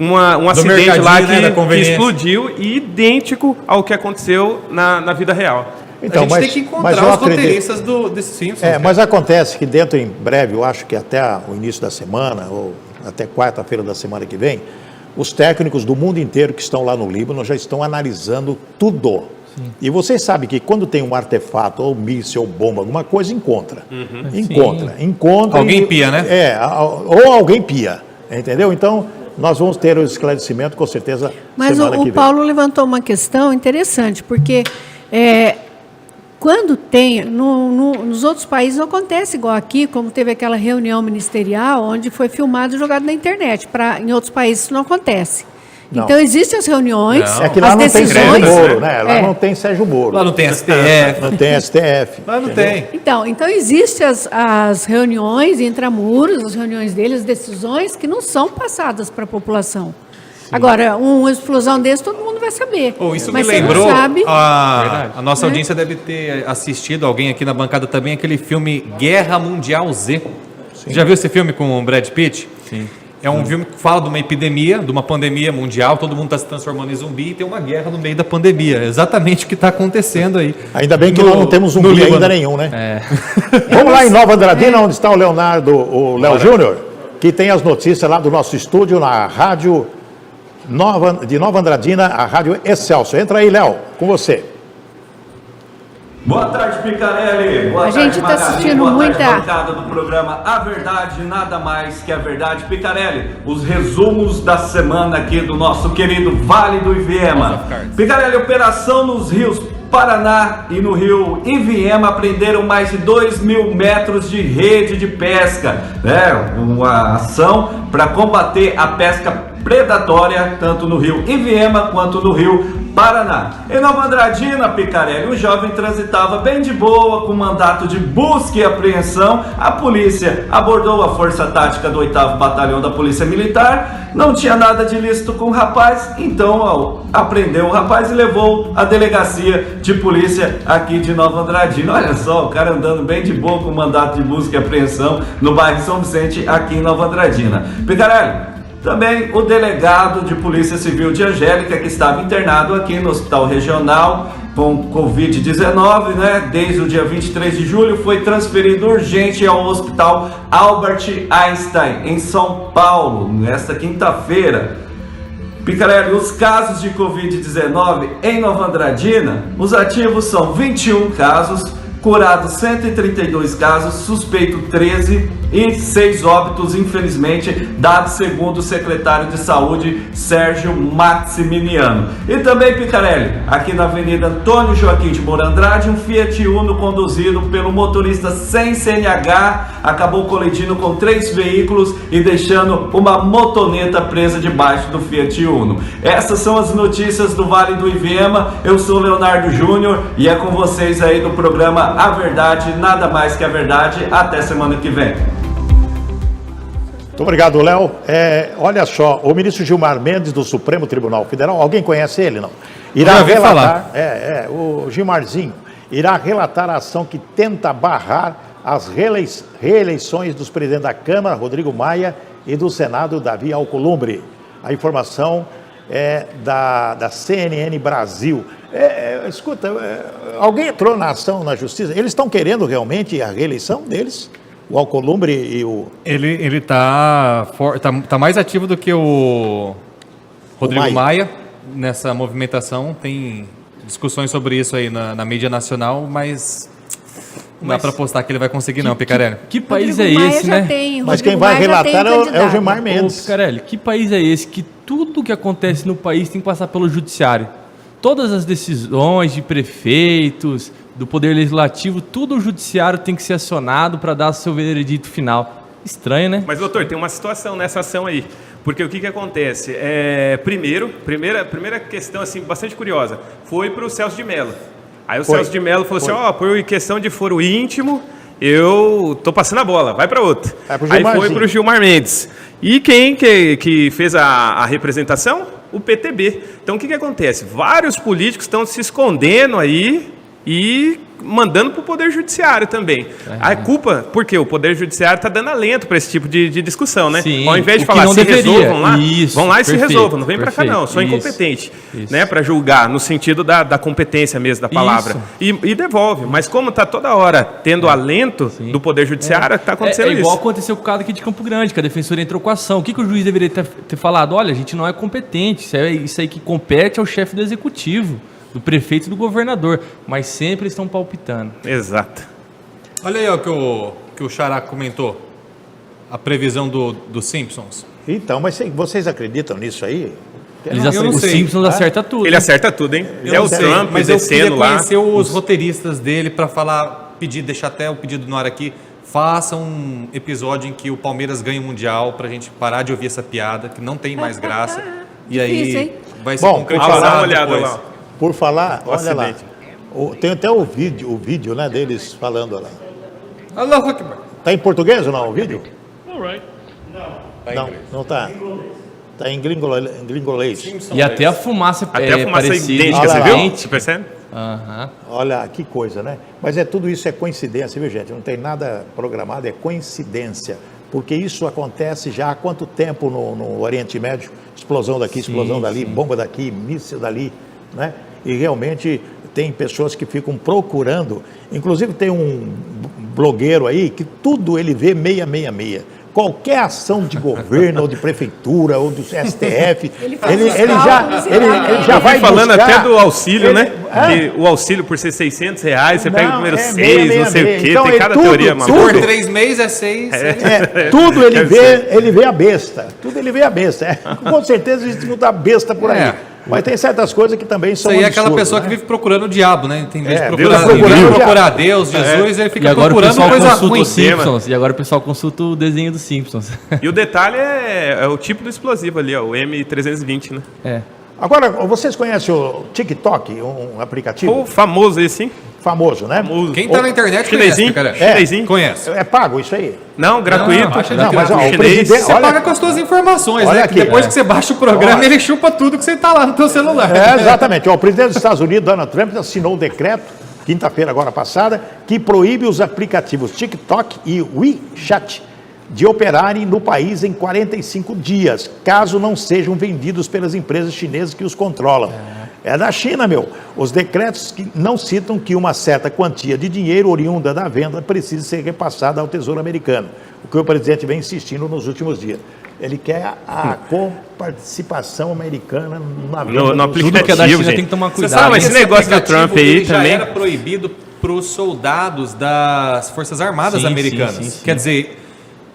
um acidente lá que explodiu, idêntico ao que aconteceu na vida real. Então, a gente tem que encontrar os roteiristas desses Simpsons. Mas acontece que dentro em breve, eu acho que até o início da semana, ou até quarta-feira da semana que vem, os técnicos do mundo inteiro que estão lá no Líbano já estão analisando tudo. Sim. E vocês sabem que quando tem um artefato, ou míssil, ou bomba, alguma coisa, encontra. Encontra. Alguém pia, né? Ou alguém pia, entendeu? Então, nós vamos ter o esclarecimento, com certeza, mas semana que vem. Mas o Paulo levantou uma questão interessante, porque quando tem, nos outros países não acontece igual aqui, como teve aquela reunião ministerial, onde foi filmado e jogado na internet. Em outros países isso não acontece. Não. Então, existem as reuniões, É que lá as não decisões... tem Sérgio Moro, né? Lá não tem Sérgio Moro. Lá não tem STF. Não tem STF. Lá não tem. Então existem as reuniões intramuros, as reuniões deles, as decisões que não são passadas para a população. Sim. Agora, uma explosão desse, todo mundo vai saber. Isso mas me lembrou, você não sabe, a nossa audiência deve ter assistido, alguém aqui na bancada também, aquele filme Guerra Mundial Z. Sim. Já viu esse filme com o Brad Pitt? Sim. É um filme que fala de uma epidemia, de uma pandemia mundial, todo mundo está se transformando em zumbi e tem uma guerra no meio da pandemia. É exatamente o que está acontecendo aí. Ainda bem que nós não temos zumbi ainda nenhum, né? Vamos lá em Nova Andradina, onde está o Léo Júnior, que tem as notícias lá do nosso estúdio, na rádio de Nova Andradina, a Rádio Excelsior. Entra aí, Léo, com você. Boa tarde, Picarelli. Boa a tarde, gente está assistindo boa muita... tarde, bancada do programa A Verdade, Nada Mais Que a Verdade. Picarelli, os resumos da semana aqui do nosso querido Vale do Iviema. Picarelli, operação nos rios Paraná e no rio Iviema prenderam mais de 2.000 metros de rede de pesca. Uma ação para combater a pesca predatória, tanto no rio Iviema quanto no rio Paraná. Em Nova Andradina, Picarelli, um jovem transitava bem de boa com mandato de busca e apreensão. A polícia abordou a força tática do 8º Batalhão da Polícia Militar. Não tinha nada de ilícito com o rapaz, então apreendeu o rapaz e levou à delegacia de polícia aqui de Nova Andradina. Olha só, o cara andando bem de boa com mandato de busca e apreensão no bairro São Vicente, aqui em Nova Andradina. Picarelli, também o delegado de Polícia Civil de Angélica, que estava internado aqui no Hospital Regional com Covid-19, né? Desde o dia 23 de julho, foi transferido urgente ao Hospital Albert Einstein, em São Paulo, nesta quinta-feira. Picarelli, os casos de Covid-19 em Nova Andradina, os ativos são 21 casos, Curado 132 casos, suspeito 13 e 6 óbitos, infelizmente, dados segundo o secretário de Saúde, Sérgio Maximiliano. E também, Picarelli, aqui na Avenida Antônio Joaquim de Moura Andrade, um Fiat Uno conduzido pelo motorista sem CNH acabou colidindo com 3 veículos e deixando uma motoneta presa debaixo do Fiat Uno. Essas são as notícias do Vale do Iviema. Eu sou Leonardo Júnior e é com vocês aí do programa A Verdade, Nada Mais Que a Verdade. Até semana que vem. Muito obrigado, Léo. Olha só, o ministro Gilmar Mendes do Supremo Tribunal Federal, alguém conhece ele, não? Irá relatar, o Gilmarzinho, irá relatar a ação que tenta barrar as reeleições dos presidentes da Câmara, Rodrigo Maia, e do Senado, Davi Alcolumbre. A informação é da CNN Brasil. Escuta, alguém entrou na ação na justiça? Eles estão querendo realmente a reeleição deles? O Alcolumbre e o... Ele tá mais ativo do que o Rodrigo Maia nessa movimentação. Tem discussões sobre isso aí na mídia nacional, mas não dá para apostar que ele vai conseguir não, Picarelli. Que país é esse, né? Mas quem vai relatar é o Gilmar Mendes. Picarelli, que país é esse que tudo que acontece no país tem que passar pelo judiciário? Todas as decisões de prefeitos, do Poder Legislativo, tudo o judiciário tem que ser acionado para dar seu veredito final. Estranho, né? Mas, doutor, tem uma situação nessa ação aí. Porque o que acontece? Primeira questão assim, bastante curiosa, foi para o Celso de Mello. Aí o Celso de Mello falou assim, por questão de foro íntimo, eu tô passando a bola, vai para outro. Aí foi para o Gilmar Mendes. E quem que fez a representação? O PTB. Então o que acontece? Vários políticos estão se escondendo aí e mandando para o Poder Judiciário também. A culpa, porque o Poder Judiciário está dando alento para esse tipo de discussão, né? Sim, ao invés de falar, resolvam lá, vão lá e se resolvam, não vem para cá não, sou incompetente, né? Para julgar, no sentido da competência mesmo, da palavra. E devolve, mas como está toda hora tendo alento do Poder Judiciário, está acontecendo isso. Igual aconteceu com o caso aqui de Campo Grande, que a defensoria entrou com a ação. O que o juiz deveria ter falado? Olha, a gente não é competente, isso aí que compete ao chefe do executivo, do prefeito e do governador, mas sempre estão palpitando. Exato. Olha aí o que o Xará comentou, a previsão dos Simpsons. Então, mas vocês acreditam nisso aí? Os Simpsons acerta tudo. Ele acerta tudo, hein? O Trump, mas eu queria conhecer os roteiristas dele para deixar até o pedido no ar aqui, faça um episódio em que o Palmeiras ganhe o Mundial, pra gente parar de ouvir essa piada, que não tem mais graça. E aí vai ser concretizado dá uma olhada depois. lá. Por falar, olha lá, tem até o vídeo, né, deles falando lá. Está em português ou não o vídeo? Não está. Está em gringolês. E até a fumaça parecida. Idêntica, você viu? Você percebe? Olha, que coisa, né? Mas tudo isso é coincidência, viu, gente? Não tem nada programado, é coincidência. Porque isso acontece já há quanto tempo no Oriente Médio? Explosão daqui, explosão dali, bomba daqui, míssil dali, né? E realmente tem pessoas que ficam procurando, inclusive tem um blogueiro aí que tudo ele vê 666. Qualquer ação de governo ou de prefeitura ou do STF, ele já vai falando buscar, até do auxílio, né? Que o auxílio por ser R$600, você pega o número 6, não sei o quê, então, tem cada teoria. Por 3 meses é 6. Tudo ele vê a besta. Tudo ele vê a besta. Com certeza a gente não dá besta por aí. Mas tem certas coisas que também são Isso aí é aquela pessoa que vive procurando o diabo, né? Tem vez de procurar Deus, Jesus, ele fica procurando coisa ruim. E agora o pessoal consulta o desenho dos Simpsons. E o detalhe é o tipo do explosivo ali, ó, o M320, né? Agora, vocês conhecem o TikTok, um aplicativo? O famoso esse, hein? Famoso, né? Quem está na internet conhece, cara. Chinesinho. Conhece. É pago isso aí? Não, gratuito. Mas o chinês. Você paga com as suas informações, né? Aqui, depois que você baixa o programa, ele chupa tudo que você está lá no teu celular. Exatamente. O presidente dos Estados Unidos, Donald Trump, assinou um decreto, quinta-feira agora passada, que proíbe os aplicativos TikTok e WeChat de operarem no país em 45 dias, caso não sejam vendidos pelas empresas chinesas que os controlam. É da China, meu. Os decretos que não citam que uma certa quantia de dinheiro oriunda da venda precisa ser repassada ao Tesouro Americano, o que o presidente vem insistindo nos últimos dias. Ele quer a coparticipação americana na venda no aplicativo, que é da China, gente. tem que tomar cuidado. Você sabe, esse negócio do Trump aí já também era proibido para os soldados das Forças Armadas americanas. Sim. Quer dizer,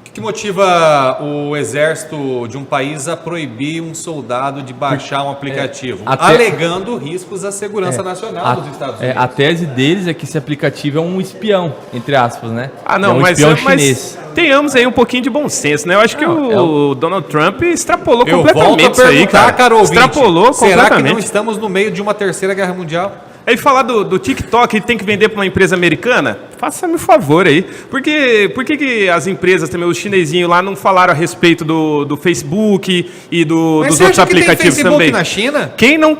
o que motiva o exército de um país a proibir um soldado de baixar um aplicativo? Alegando riscos à segurança nacional dos Estados Unidos. A tese deles é que esse aplicativo é um espião, entre aspas, né? Ah, não, é um mas, espião chinês. Tenhamos aí um pouquinho de bom senso, né? Eu acho que o Donald Trump extrapolou Eu completamente volto a isso aí, cara. Carol ouvinte, Extrapolou será completamente. que não estamos no meio de uma terceira guerra mundial? Aí falar do TikTok, tem que vender para uma empresa americana? Faça-me um favor aí. Por que as empresas também, os chinesinhos lá, não falaram a respeito do Facebook e dos outros aplicativos também? Na China? Quem não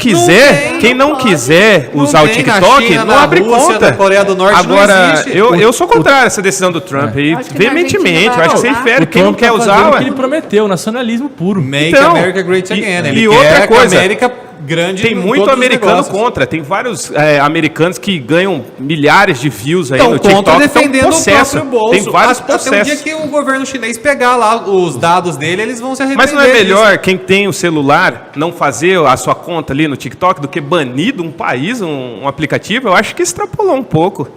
quiser usar o TikTok, China, não abre Rússia, conta. Na Coreia do Norte Agora, não existe. eu sou contrário a essa decisão do Trump aí, Acho que na veementemente. Argentina Eu acho que você vai infere. Quem não quer usar, o ué. que ele prometeu, nacionalismo puro. Make Então, America Great Again. Ele e quer outra que coisa, a América grande tem em muito todos os americano negócios. contra. Tem vários americanos que ganham milhares de views aí Então, no contra TikTok. defendendo Então, processo. o próprio bolso. Tem vários Até um dia processos. que o governo chinês pegar lá os dados dele, eles vão se arrepender. Mas não é disso. melhor quem tem o celular não fazer a sua conta ali no TikTok do que banir de um país um aplicativo? Eu acho que extrapolou um pouco.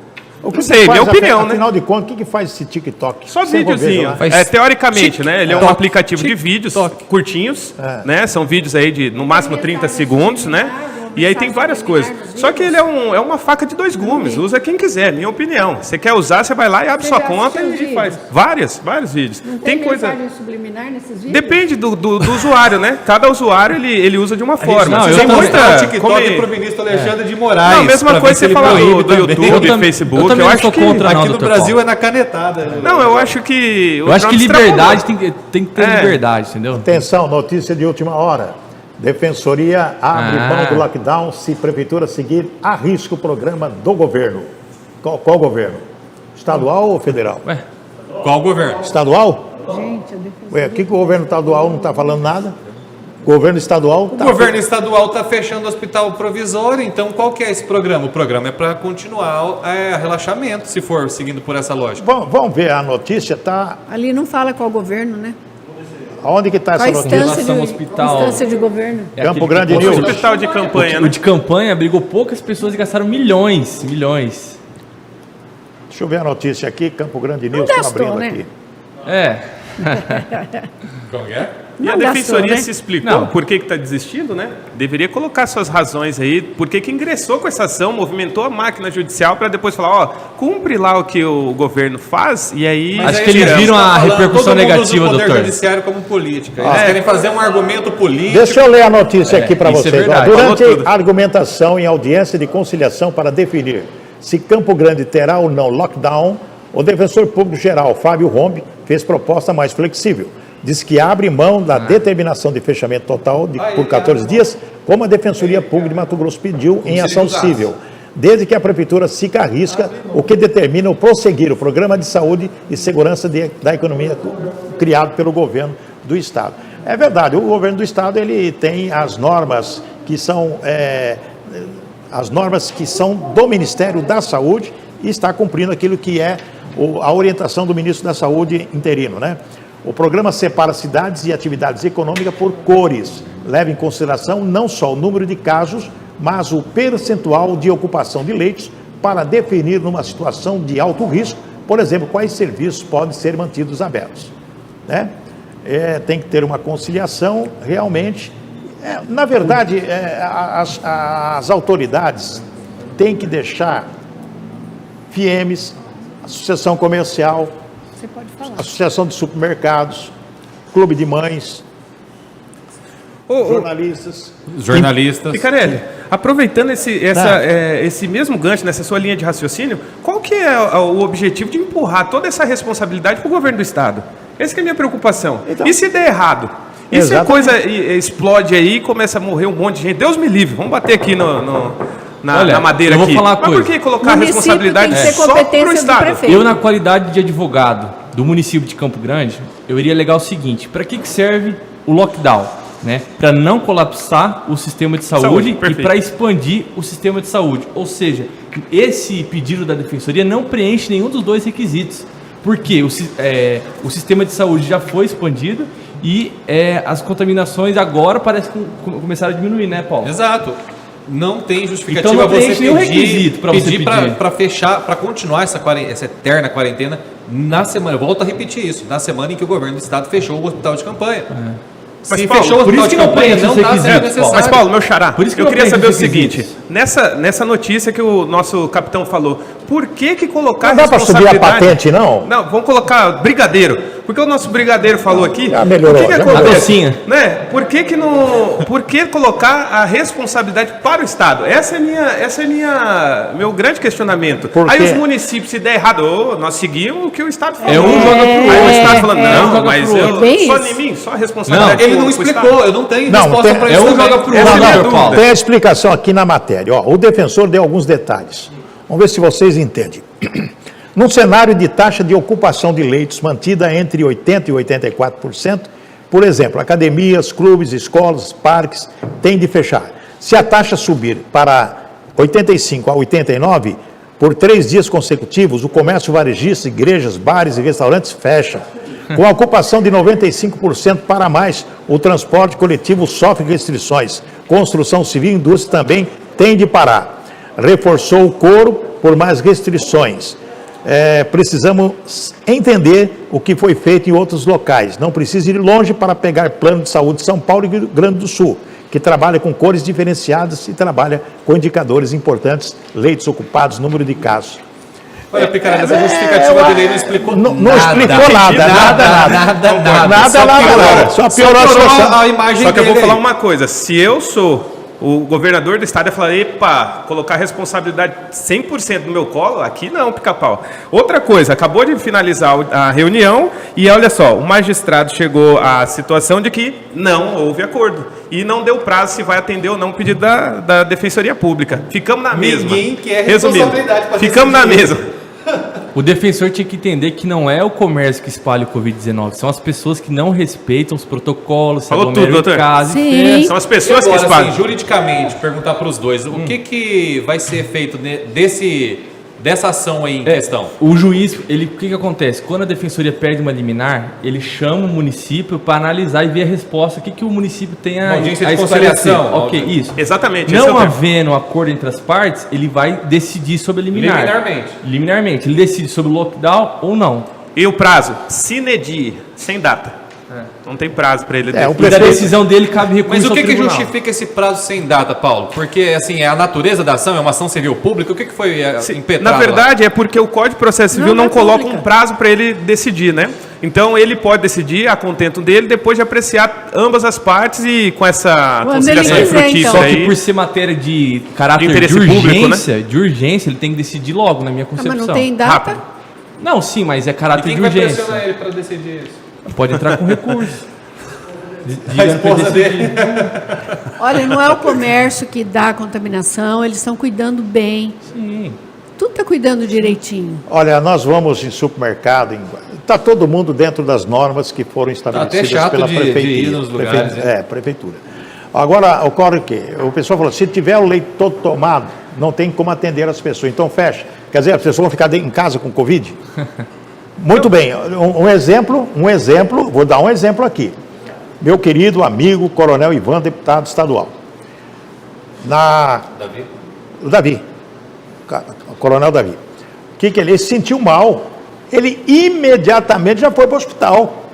O que Não sei, faz, minha opinião, né? Afinal de contas, o que faz esse TikTok? Só Você videozinho. vejo lá. Teoricamente, né? Ele é um TikTok. aplicativo de vídeos curtinhos, né? São vídeos aí de no máximo 30 segundos, né? E aí tem várias coisas. Só que ele é uma faca de dois gumes. Usa quem quiser, minha opinião. Você quer usar, você vai lá e abre sua conta e faz. Vários vídeos. Tem coisa. subliminar nesses vídeos? Depende do usuário, né? Cada usuário ele usa de uma forma. não, Tem eu Vamos também- mostrar o como TikTok é- pro ministro Alexandre de Moraes. Não, a mesma pra coisa ver se você ele falar proíbe do também. YouTube, Eu também Facebook. não Eu acho sou que contra, não, Aqui no Dr. Brasil Paulo. é na canetada. Não, eu acho que Eu acho que Trump liberdade extrapolou. tem que ter liberdade, entendeu? Atenção, notícia de última hora. Defensoria abre mão do lockdown se prefeitura seguir a risco o programa do governo. Qual governo? Estadual ou federal? Ué, Qual governo? Estadual? Gente, a defesa. Ué, o que o governo estadual não está falando nada? O governo estadual O está... governo estadual está fechando o hospital provisório, então qual que é esse programa? O programa é para continuar relaxamento, se for seguindo por essa lógica. Vamos ver a notícia, tá? Ali não fala qual governo, né? Aonde que está essa Qual notícia? instância Relação hospital. instância de governo. Campo aquele Grande que possui- News. Hospital de campanha, O né? de campanha abrigou poucas pessoas e gastaram milhões. Deixa eu ver a notícia aqui, Campo Grande News, Não estou gastou, abrindo né? aqui. É. Como é? E a Não gastou, defensoria né? se explicou Não. por que está desistindo, né? Deveria colocar suas razões aí, por que ingressou com essa ação, movimentou a máquina judicial para depois falar, ó, cumpre lá o que o governo faz e aí... Acho é que eles isso viram você tá a falando. repercussão Todo mundo negativa, usa o poder doutor. judiciário como política. Eles querem fazer um argumento político. Deixa eu ler a notícia aqui para isso é vocês. Ó. verdade. Durante Falou tudo. a argumentação em audiência de conciliação para definir se Campo Grande terá ou não lockdown, o defensor público geral, Fábio Rombi, fez proposta mais flexível. Diz que abre mão da determinação de fechamento total por 14 dias, como a Defensoria Pública de Mato Grosso pediu em ação civil, desde que a Prefeitura siga a risca, o que determina o prosseguir o Programa de Saúde e Segurança da Economia criado pelo governo do Estado. É verdade, o governo do Estado ele tem as normas que são do Ministério da Saúde e está cumprindo aquilo que é a orientação do ministro da Saúde interino, né? O programa separa cidades e atividades econômicas por cores, leva em consideração não só o número de casos, mas o percentual de ocupação de leitos para definir numa situação de alto risco, por exemplo, quais serviços podem ser mantidos abertos, né? Tem que ter uma conciliação realmente. Na verdade, as autoridades têm que deixar FIEMES, Associação Comercial, Você pode falar. Associação de Supermercados, Clube de Mães, jornalistas. Jornalistas. Picarelli, aproveitando esse mesmo gancho, nessa sua linha de raciocínio, qual que é o objetivo de empurrar toda essa responsabilidade para o governo do Estado? Essa que é a minha preocupação. Então, e se der errado? E se a coisa explode aí e começa a morrer um monte de gente? Deus me livre, vamos bater aqui na madeira eu vou aqui. falar uma Mas por coisa. que colocar a O município responsabilidade tem que ser só para o competência do Estado? prefeito. Eu, na qualidade de advogado do município de Campo Grande, eu iria alegar o seguinte: para que serve o lockdown? Né? Para não colapsar o sistema de saúde e perfeito. para expandir o sistema de saúde. Ou seja, esse pedido da Defensoria não preenche nenhum dos dois requisitos. Porque o sistema de saúde já foi expandido e as contaminações agora parecem que começaram a diminuir, né, Paulo? Exato. Não tem justificativa Então não tem você nenhum requisito pra você pedir pedir. para fechar, para continuar essa eterna quarentena na semana. Eu volto a repetir isso, na semana em que o governo do estado fechou o hospital de campanha. Mas, Se Paulo, fechou o por hospital isso de que não campanha, preenche não os está sendo requisitos, necessário. Mas, Paulo, meu xará, Por isso que eu não queria tem saber o esse seguinte: requisito. nessa notícia que o nosso capitão falou, por que colocar Não dá para subir a patente, não? Não, vamos colocar brigadeiro. Porque o nosso brigadeiro falou aqui. Já melhorou, o que já acontece? melhorou. A docinha. Né? Por que colocar a responsabilidade para o Estado? Essa é meu grande questionamento. Por Aí quê? os municípios, se der errado, nós seguimos o que o Estado falou. É um joga pro Aí o outro. Estado falando, não, joga mas pro eu, outro. Bem só isso. em mim, só a responsabilidade. Ele não pro explicou, Estado. eu não tenho Não, resposta tem- para é isso. um também. joga pro Essa é a outro, minha Paulo. dúvida. Tem a explicação aqui na matéria. Ó, o defensor deu alguns detalhes. Vamos ver se vocês entendem. Num cenário de taxa de ocupação de leitos mantida entre 80% e 84%, por exemplo, academias, clubes, escolas, parques têm de fechar. Se a taxa subir para 85% a 89%, por 3 dias consecutivos, o comércio varejista, igrejas, bares e restaurantes fecham. Com a ocupação de 95% para mais, o transporte coletivo sofre restrições. Construção civil e indústria também tem de parar. Reforçou o coro por mais restrições. Precisamos entender o que foi feito em outros locais. Não precisa ir longe para pegar plano de saúde de São Paulo e Rio Grande do Sul, que trabalha com cores diferenciadas e trabalha com indicadores importantes, leitos ocupados, número de casos. Olha, Picareta, essa justificativa dele não explicou Não explicou nada. Só piorou a situação. a imagem Só que eu vou dele falar aí. uma coisa, se eu sou o governador do estado, eu falar, epa, colocar a responsabilidade 100% no meu colo, aqui não, pica-pau. Outra coisa, acabou de finalizar a reunião e olha só, o magistrado chegou à situação de que não houve acordo e não deu prazo se vai atender ou não o pedido da Defensoria Pública. Ficamos na mesma. Ninguém quer Resumindo, responsabilidade pra ficamos na decidir. mesma. O defensor tinha que entender que não é o comércio que espalha o Covid-19, são as pessoas que não respeitam os protocolos, se Falou aglomeram tudo, em doutor. casa e Sim. festa. São as E pessoas que agora, espalham. assim, juridicamente, perguntar para os dois, o que vai ser feito dessa ação aí em questão? O juiz, o que acontece? Quando a defensoria perde uma liminar, ele chama o município para analisar e ver a resposta, o que o município tem Uma audiência de esclarecer. conciliação. Ok, isso. Exatamente. esse é o Não termo. havendo acordo entre as partes, ele vai decidir sobre a liminar. Liminarmente. Ele decide sobre o lockdown ou não. E o prazo? Sine die, sem data. Não tem prazo para ele. o E da prefeito- decisão dele cabe recurso Mas o ao que tribunal. justifica esse prazo sem data, Paulo? Porque, assim, é a natureza da ação, é uma ação civil pública? O que foi impetrado Na lá? verdade, é porque o Código de Processo Civil Não não é coloca pública. um prazo para ele decidir, né? Então, ele pode decidir a contento dele, depois de apreciar ambas as partes e com essa Quando conciliação ele quiser, frutífera Só que aí. por ser matéria de caráter de interesse urgência, público, ele tem que decidir logo, na minha Ah, concepção. mas não tem data? Rápido. Não, sim, mas é E caráter quem de vai urgência. pressionar ele para decidir isso? Pode entrar com recurso. A esposa dele. Olha, não é o comércio que dá a contaminação, eles estão cuidando bem. Sim. Tudo está cuidando direitinho. Olha, nós vamos em supermercado, está todo mundo dentro das normas que foram estabelecidas chato pela de prefeitura. ir nos lugares, né? Prefeitura. Agora, ocorre o quê? O pessoal falou, se tiver o leite todo tomado, não tem como atender as pessoas, então fecha. Quer dizer, as pessoas vão ficar em casa com Covid? Muito bem, um exemplo, vou dar um exemplo aqui. Meu querido amigo Coronel Ivan, deputado estadual. O Davi, o Coronel Davi. O que ele se sentiu mal, ele imediatamente já foi para o hospital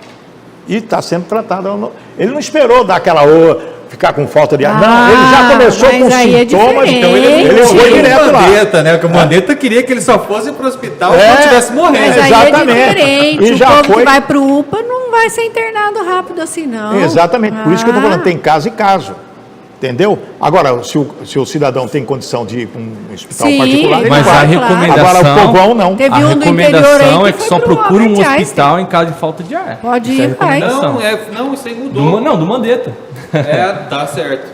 e está sendo tratado. Ele não esperou dar aquela ficar com falta de ar. Não, ele já começou mas com aí é sintomas, diferente. então ele foi direto lá. Mandetta, né? Porque o Mandetta queria que ele só fosse pro hospital É, quando estivesse morrendo. Mas aí Exatamente. é diferente. E O já povo foi- que vai para o UPA não vai ser internado rápido assim, não. Exatamente, por isso que eu estou falando, Ah. tem caso e caso. Entendeu? Agora, se o cidadão tem condição de ir para um hospital Sim, particular, ele Mas vai. a recomendação, Agora, o povão não. Teve a um do interior recomendação aí é que que foi só pro procure um Albert Einstein. hospital em caso de falta de ar. Pode Essa é a ir, vai. recomendação. Não, isso aí mudou. Do Mandetta. Tá certo.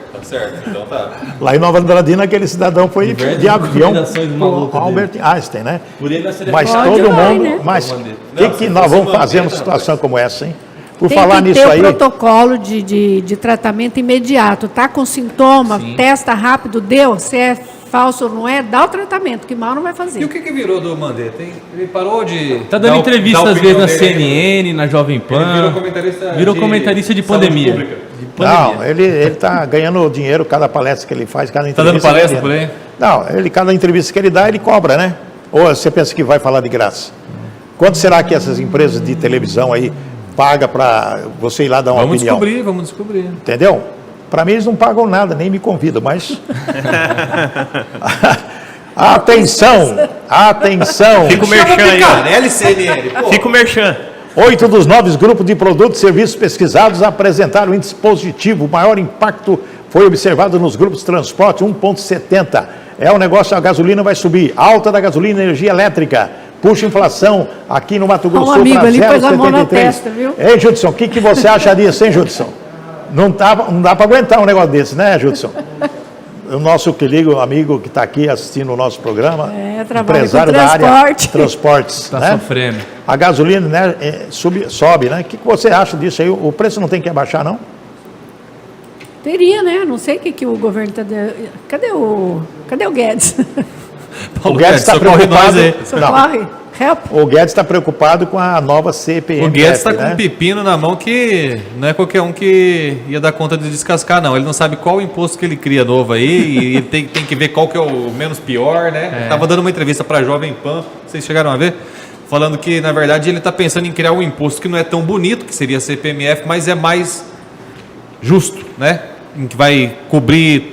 Então tá. Lá em Nova Andradina, aquele cidadão foi Diversas de avião recomendações pro malucas Albert Einstein, né? Por ele seria Mas Pode todo vai, mundo. né? Mas o Não, que se nós fosse vamos uma fazer numa vez, situação como essa, hein? Por Tem falar que nisso ter aí. o protocolo de tratamento imediato. Tá com sintoma, testa rápido, deu, você é falso ou não é, dá o tratamento, que mal não vai fazer. E o que virou do Mandetta, hein? Ele parou de... Tá dando entrevista às vezes na CNN, na Jovem Pan. Ele virou comentarista de pandemia. Não, ele tá ganhando dinheiro cada palestra que ele faz, cada Tá entrevista. dando palestra por aí? Não, cada entrevista que ele dá, ele cobra, né? Ou você pensa que vai falar de graça? Quanto será que essas empresas de televisão aí pagam para você ir lá dar uma opinião? Vamos descobrir. Entendeu? Para mim eles não pagam nada, nem me convidam, mas... Atenção! Fica o merchan aí, ó. LCNL. Fica o merchan. 8 dos 9 grupos de produtos e serviços pesquisados apresentaram índice positivo. O maior impacto foi observado nos grupos de transporte, 1,70. É o negócio, a gasolina vai subir. Alta da gasolina e energia elétrica. Puxa inflação aqui no Mato Grosso do Sul para 0,73. Ei, Judson, o que você acha disso, hein, Judson? Não dá para aguentar um negócio desse, né, Judson? O nosso querido amigo que está aqui assistindo o nosso programa, empresário da área de transportes. Está né? sofrendo. A gasolina, né, sobe, né? O que você acha disso aí? O preço não tem que abaixar, não? Teria, né? Não sei o que o governo está... Cadê o Guedes? O Guedes está preocupado. Socorre. Help. O Guedes está preocupado com a nova CPMF. O Guedes está com um pepino na mão que não é qualquer um que ia dar conta de descascar, não. Ele não sabe qual imposto que ele cria novo aí e tem que ver qual que é o menos pior, né? Estava dando uma entrevista para a Jovem Pan, vocês chegaram a ver? Falando que, na verdade, ele está pensando em criar um imposto que não é tão bonito, que seria a CPMF, mas é mais justo, né? Que vai cobrir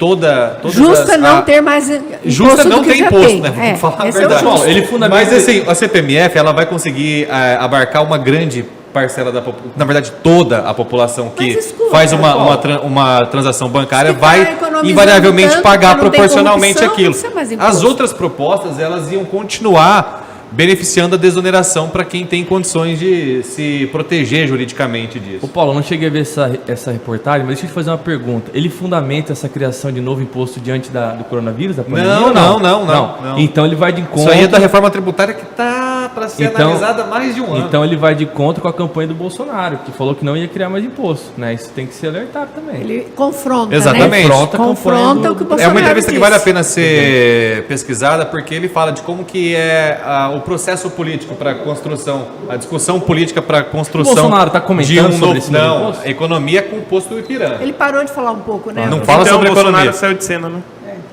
justo é não ter mais imposto. Justo é não ter imposto, né? Vamos falar a esse verdade. é o justo. Ele fundamenta... Mas assim, a CPMF ela vai conseguir abarcar uma grande parcela da população, na verdade toda a população que faz uma transação bancária vai invariavelmente pagar proporcionalmente aquilo. As outras propostas elas iam continuar beneficiando a desoneração para quem tem condições de se proteger juridicamente disso. Ô Paulo, eu não cheguei a ver essa reportagem, mas deixa eu te fazer uma pergunta. Ele fundamenta essa criação de novo imposto diante do coronavírus, da pandemia? Não. Então ele vai de encontro... Isso aí é da reforma tributária que está para ser analisada há mais de um ano. Então ele vai de encontro com a campanha do Bolsonaro, que falou que não ia criar mais imposto, né? Isso tem que ser alertado também. Ele confronta, exatamente. Né? Confronta o que o Bolsonaro É uma entrevista disse. que vale a pena ser pesquisada, porque ele fala de como que é o processo político para a construção, a discussão política para a construção. O Bolsonaro está comentando sobre esse Não, a economia com o posto do Ipiranga. Ele parou de falar um pouco, né? Não fala sobre a economia. O Bolsonaro saiu de cena, né?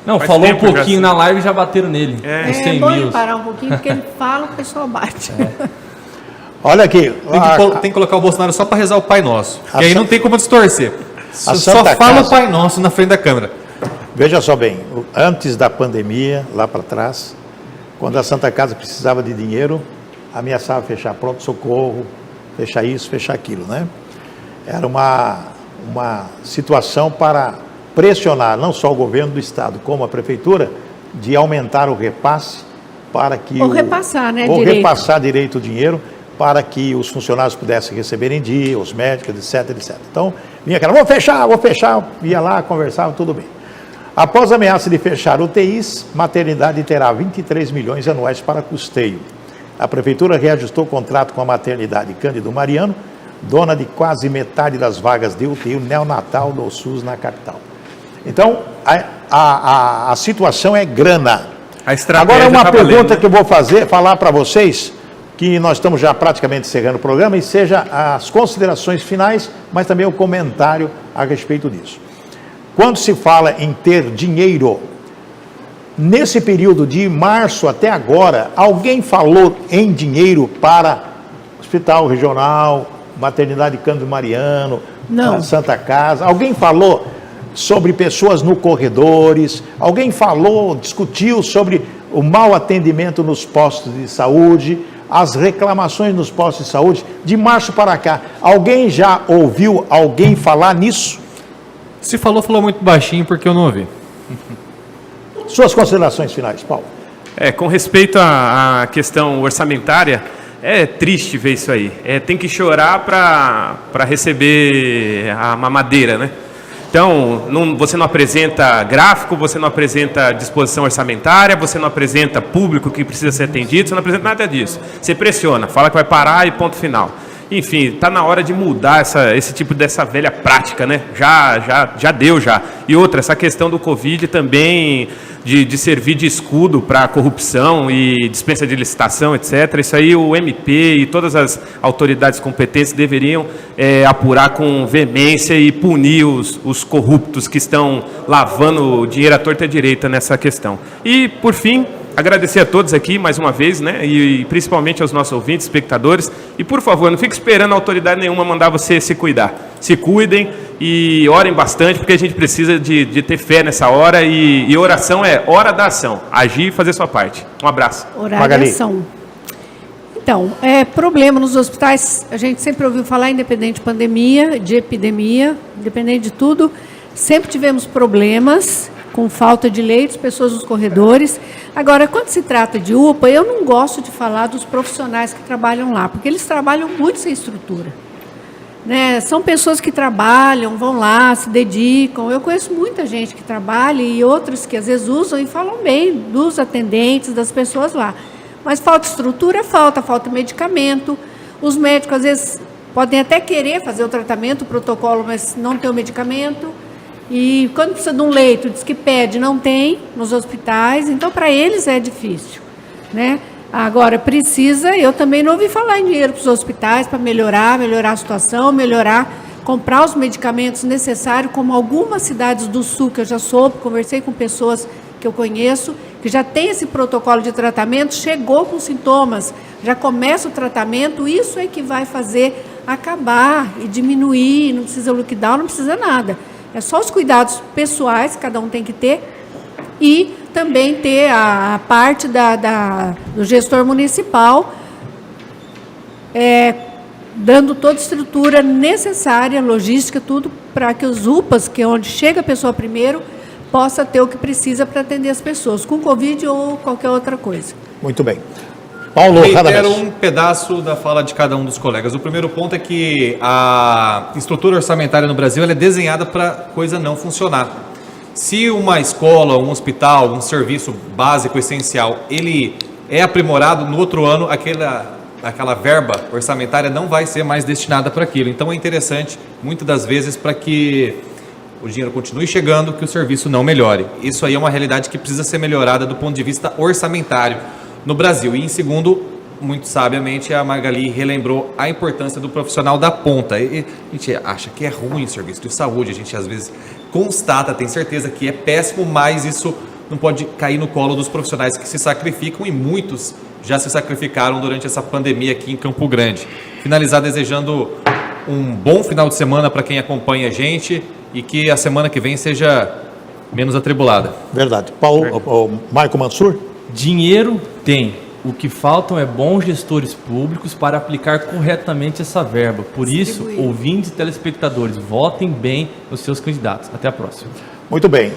Não, Faz falou um tempo pouquinho já. na live e já bateram nele. É bom ele parar um pouquinho, porque ele fala, o pessoal bate. Olha aqui. Tem que colocar o Bolsonaro só para rezar o Pai Nosso. Que aí não tem como distorcer. Só Santa fala Casa. o Pai Nosso na frente da câmera. Veja só bem, antes da pandemia, lá para trás, quando a Santa Casa precisava de dinheiro, ameaçava fechar pronto-socorro, fechar isso, fechar aquilo, né? Era uma situação para pressionar não só o governo do estado, como a prefeitura, de aumentar o repasse para que... Ou repassar, né? Ou repassar direito o dinheiro para que os funcionários pudessem receber em dia, os médicos, etc. Então, vinha aquela, vou fechar, ia lá, conversava, tudo bem. Após a ameaça de fechar UTIs, maternidade terá 23 milhões anuais para custeio. A prefeitura reajustou o contrato com a maternidade Cândido Mariano, dona de quase metade das vagas de UTI neonatal do SUS na capital. Então, a situação é grana. Agora, uma pergunta que eu vou falar para vocês, que nós estamos já praticamente encerrando o programa, e seja as considerações finais, mas também o comentário a respeito disso. Quando se fala em ter dinheiro, nesse período de março até agora, alguém falou em dinheiro para Hospital Regional, Maternidade Cândido Mariano, Santa Casa? Alguém falou sobre pessoas no corredores? Alguém discutiu sobre o mau atendimento nos postos de saúde, as reclamações nos postos de saúde, de março para cá? Alguém já ouviu alguém falar nisso? Se falou muito baixinho porque eu não ouvi. Suas considerações finais, Paulo. Com respeito à questão orçamentária, é triste ver isso aí. Tem que chorar para receber a mamadeira, né? Então, você não apresenta gráfico, você não apresenta disposição orçamentária, você não apresenta público que precisa ser atendido, você não apresenta nada disso. Você pressiona, fala que vai parar e ponto final. Enfim, está na hora de mudar esse tipo dessa velha prática, né? Já deu. E outra, essa questão do Covid também, de servir de escudo para corrupção e dispensa de licitação, etc. Isso aí o MP e todas as autoridades competentes deveriam apurar com veemência e punir os corruptos que estão lavando dinheiro à torta e à direita nessa questão. E, por fim, agradecer a todos aqui mais uma vez, né? E principalmente aos nossos ouvintes, espectadores. E, por favor, não fique esperando autoridade nenhuma mandar você se cuidar. Se cuidem e orem bastante, porque a gente precisa de ter fé nessa hora. E oração é hora da ação. Agir e fazer sua parte. Um abraço. Orar e ação. Então, problema nos hospitais, a gente sempre ouviu falar, independente de pandemia, de epidemia, independente de tudo, sempre tivemos problemas com falta de leitos, pessoas nos corredores. Agora, quando se trata de UPA, eu não gosto de falar dos profissionais que trabalham lá, porque eles trabalham muito sem estrutura. Né? São pessoas que trabalham, vão lá, se dedicam. Eu conheço muita gente que trabalha e outros que às vezes usam e falam bem dos atendentes, das pessoas lá. Mas falta estrutura, falta medicamento. Os médicos, às vezes, podem até querer fazer o tratamento, o protocolo, mas não tem o medicamento. E quando precisa de um leito, diz que pede, não tem nos hospitais. Então, para eles é difícil, né? Agora, eu também não ouvi falar em dinheiro para os hospitais para melhorar a situação, comprar os medicamentos necessários, como algumas cidades do sul, que eu já soube, conversei com pessoas que eu conheço, que já tem esse protocolo de tratamento, chegou com sintomas, já começa o tratamento, isso é que vai fazer acabar e diminuir, não precisa lockdown, não precisa nada. É só os cuidados pessoais que cada um tem que ter e também ter a parte do gestor municipal dando toda a estrutura necessária, logística, tudo para que os UPAs, que é onde chega a pessoa primeiro, possa ter o que precisa para atender as pessoas, com Covid ou qualquer outra coisa. Muito bem. Paulo, quero um pedaço da fala de cada um dos colegas. O primeiro ponto é que a estrutura orçamentária no Brasil ela é desenhada para coisa não funcionar. Se uma escola, um hospital, um serviço básico, essencial, ele é aprimorado, no outro ano aquela verba orçamentária não vai ser mais destinada para aquilo. Então é interessante, muitas das vezes, para que o dinheiro continue chegando, que o serviço não melhore. Isso aí é uma realidade que precisa ser melhorada do ponto de vista orçamentário no Brasil. E em segundo, muito sabiamente, a Magali relembrou a importância do profissional da ponta. E a gente acha que é ruim o serviço de saúde, a gente às vezes constata, tem certeza que é péssimo, mas isso não pode cair no colo dos profissionais que se sacrificam e muitos já se sacrificaram durante essa pandemia aqui em Campo Grande. Finalizar desejando um bom final de semana para quem acompanha a gente e que a semana que vem seja menos atribulada. Verdade. Paulo, Marco Mansur? Dinheiro tem. O que faltam é bons gestores públicos para aplicar corretamente essa verba. Por isso, ouvintes e telespectadores, votem bem nos seus candidatos. Até a próxima. Muito bem.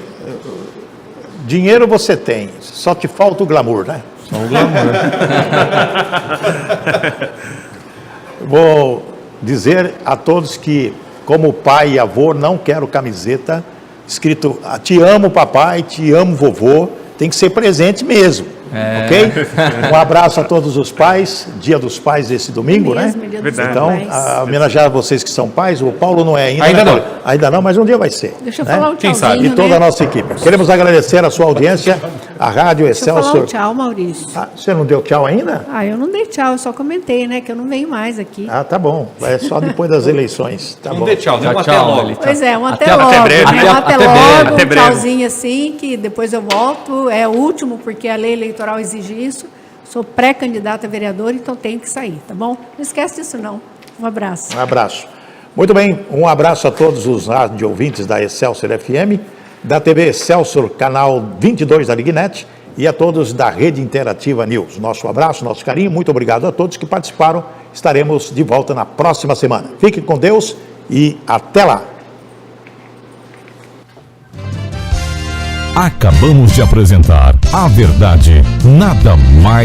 Dinheiro você tem, só te falta o glamour, né? Só o glamour. Vou dizer a todos que, como pai e avô, não quero camiseta escrito te amo papai, te amo vovô, tem que ser presente mesmo. Ok? Um abraço a todos os pais, Dia dos Pais esse domingo, né? Então, homenagear vocês que são pais, o Paulo não é ainda. Ainda né? não. Ainda não, mas um dia vai ser. Deixa eu falar um tchauzinho, quem sabe? E toda a nossa equipe. Queremos agradecer a sua audiência, a Rádio Excelsior. Deixa eu falar um tchau, Maurício. Você não deu tchau ainda? Eu não dei tchau, eu só comentei, né, que eu não venho mais aqui. Tá bom. É só depois das eleições. Tá não bom. dê tchau, dê um até logo. Pois é, um até logo. Até breve. Até logo, até um tchauzinho assim, que depois eu volto. É o último, porque a lei eleitoral exige isso. Sou pré-candidata a vereadora, então tenho que sair, tá bom? Não esquece disso, não. Um abraço. Um abraço. Muito bem, um abraço a todos os rádio ouvintes da Excelsior FM, da TV Excelsior, canal 22 da Lignet, e a todos da Rede Interativa News. Nosso abraço, nosso carinho, muito obrigado a todos que participaram. Estaremos de volta na próxima semana. Fique com Deus e até lá. Acabamos de apresentar A Verdade, nada mais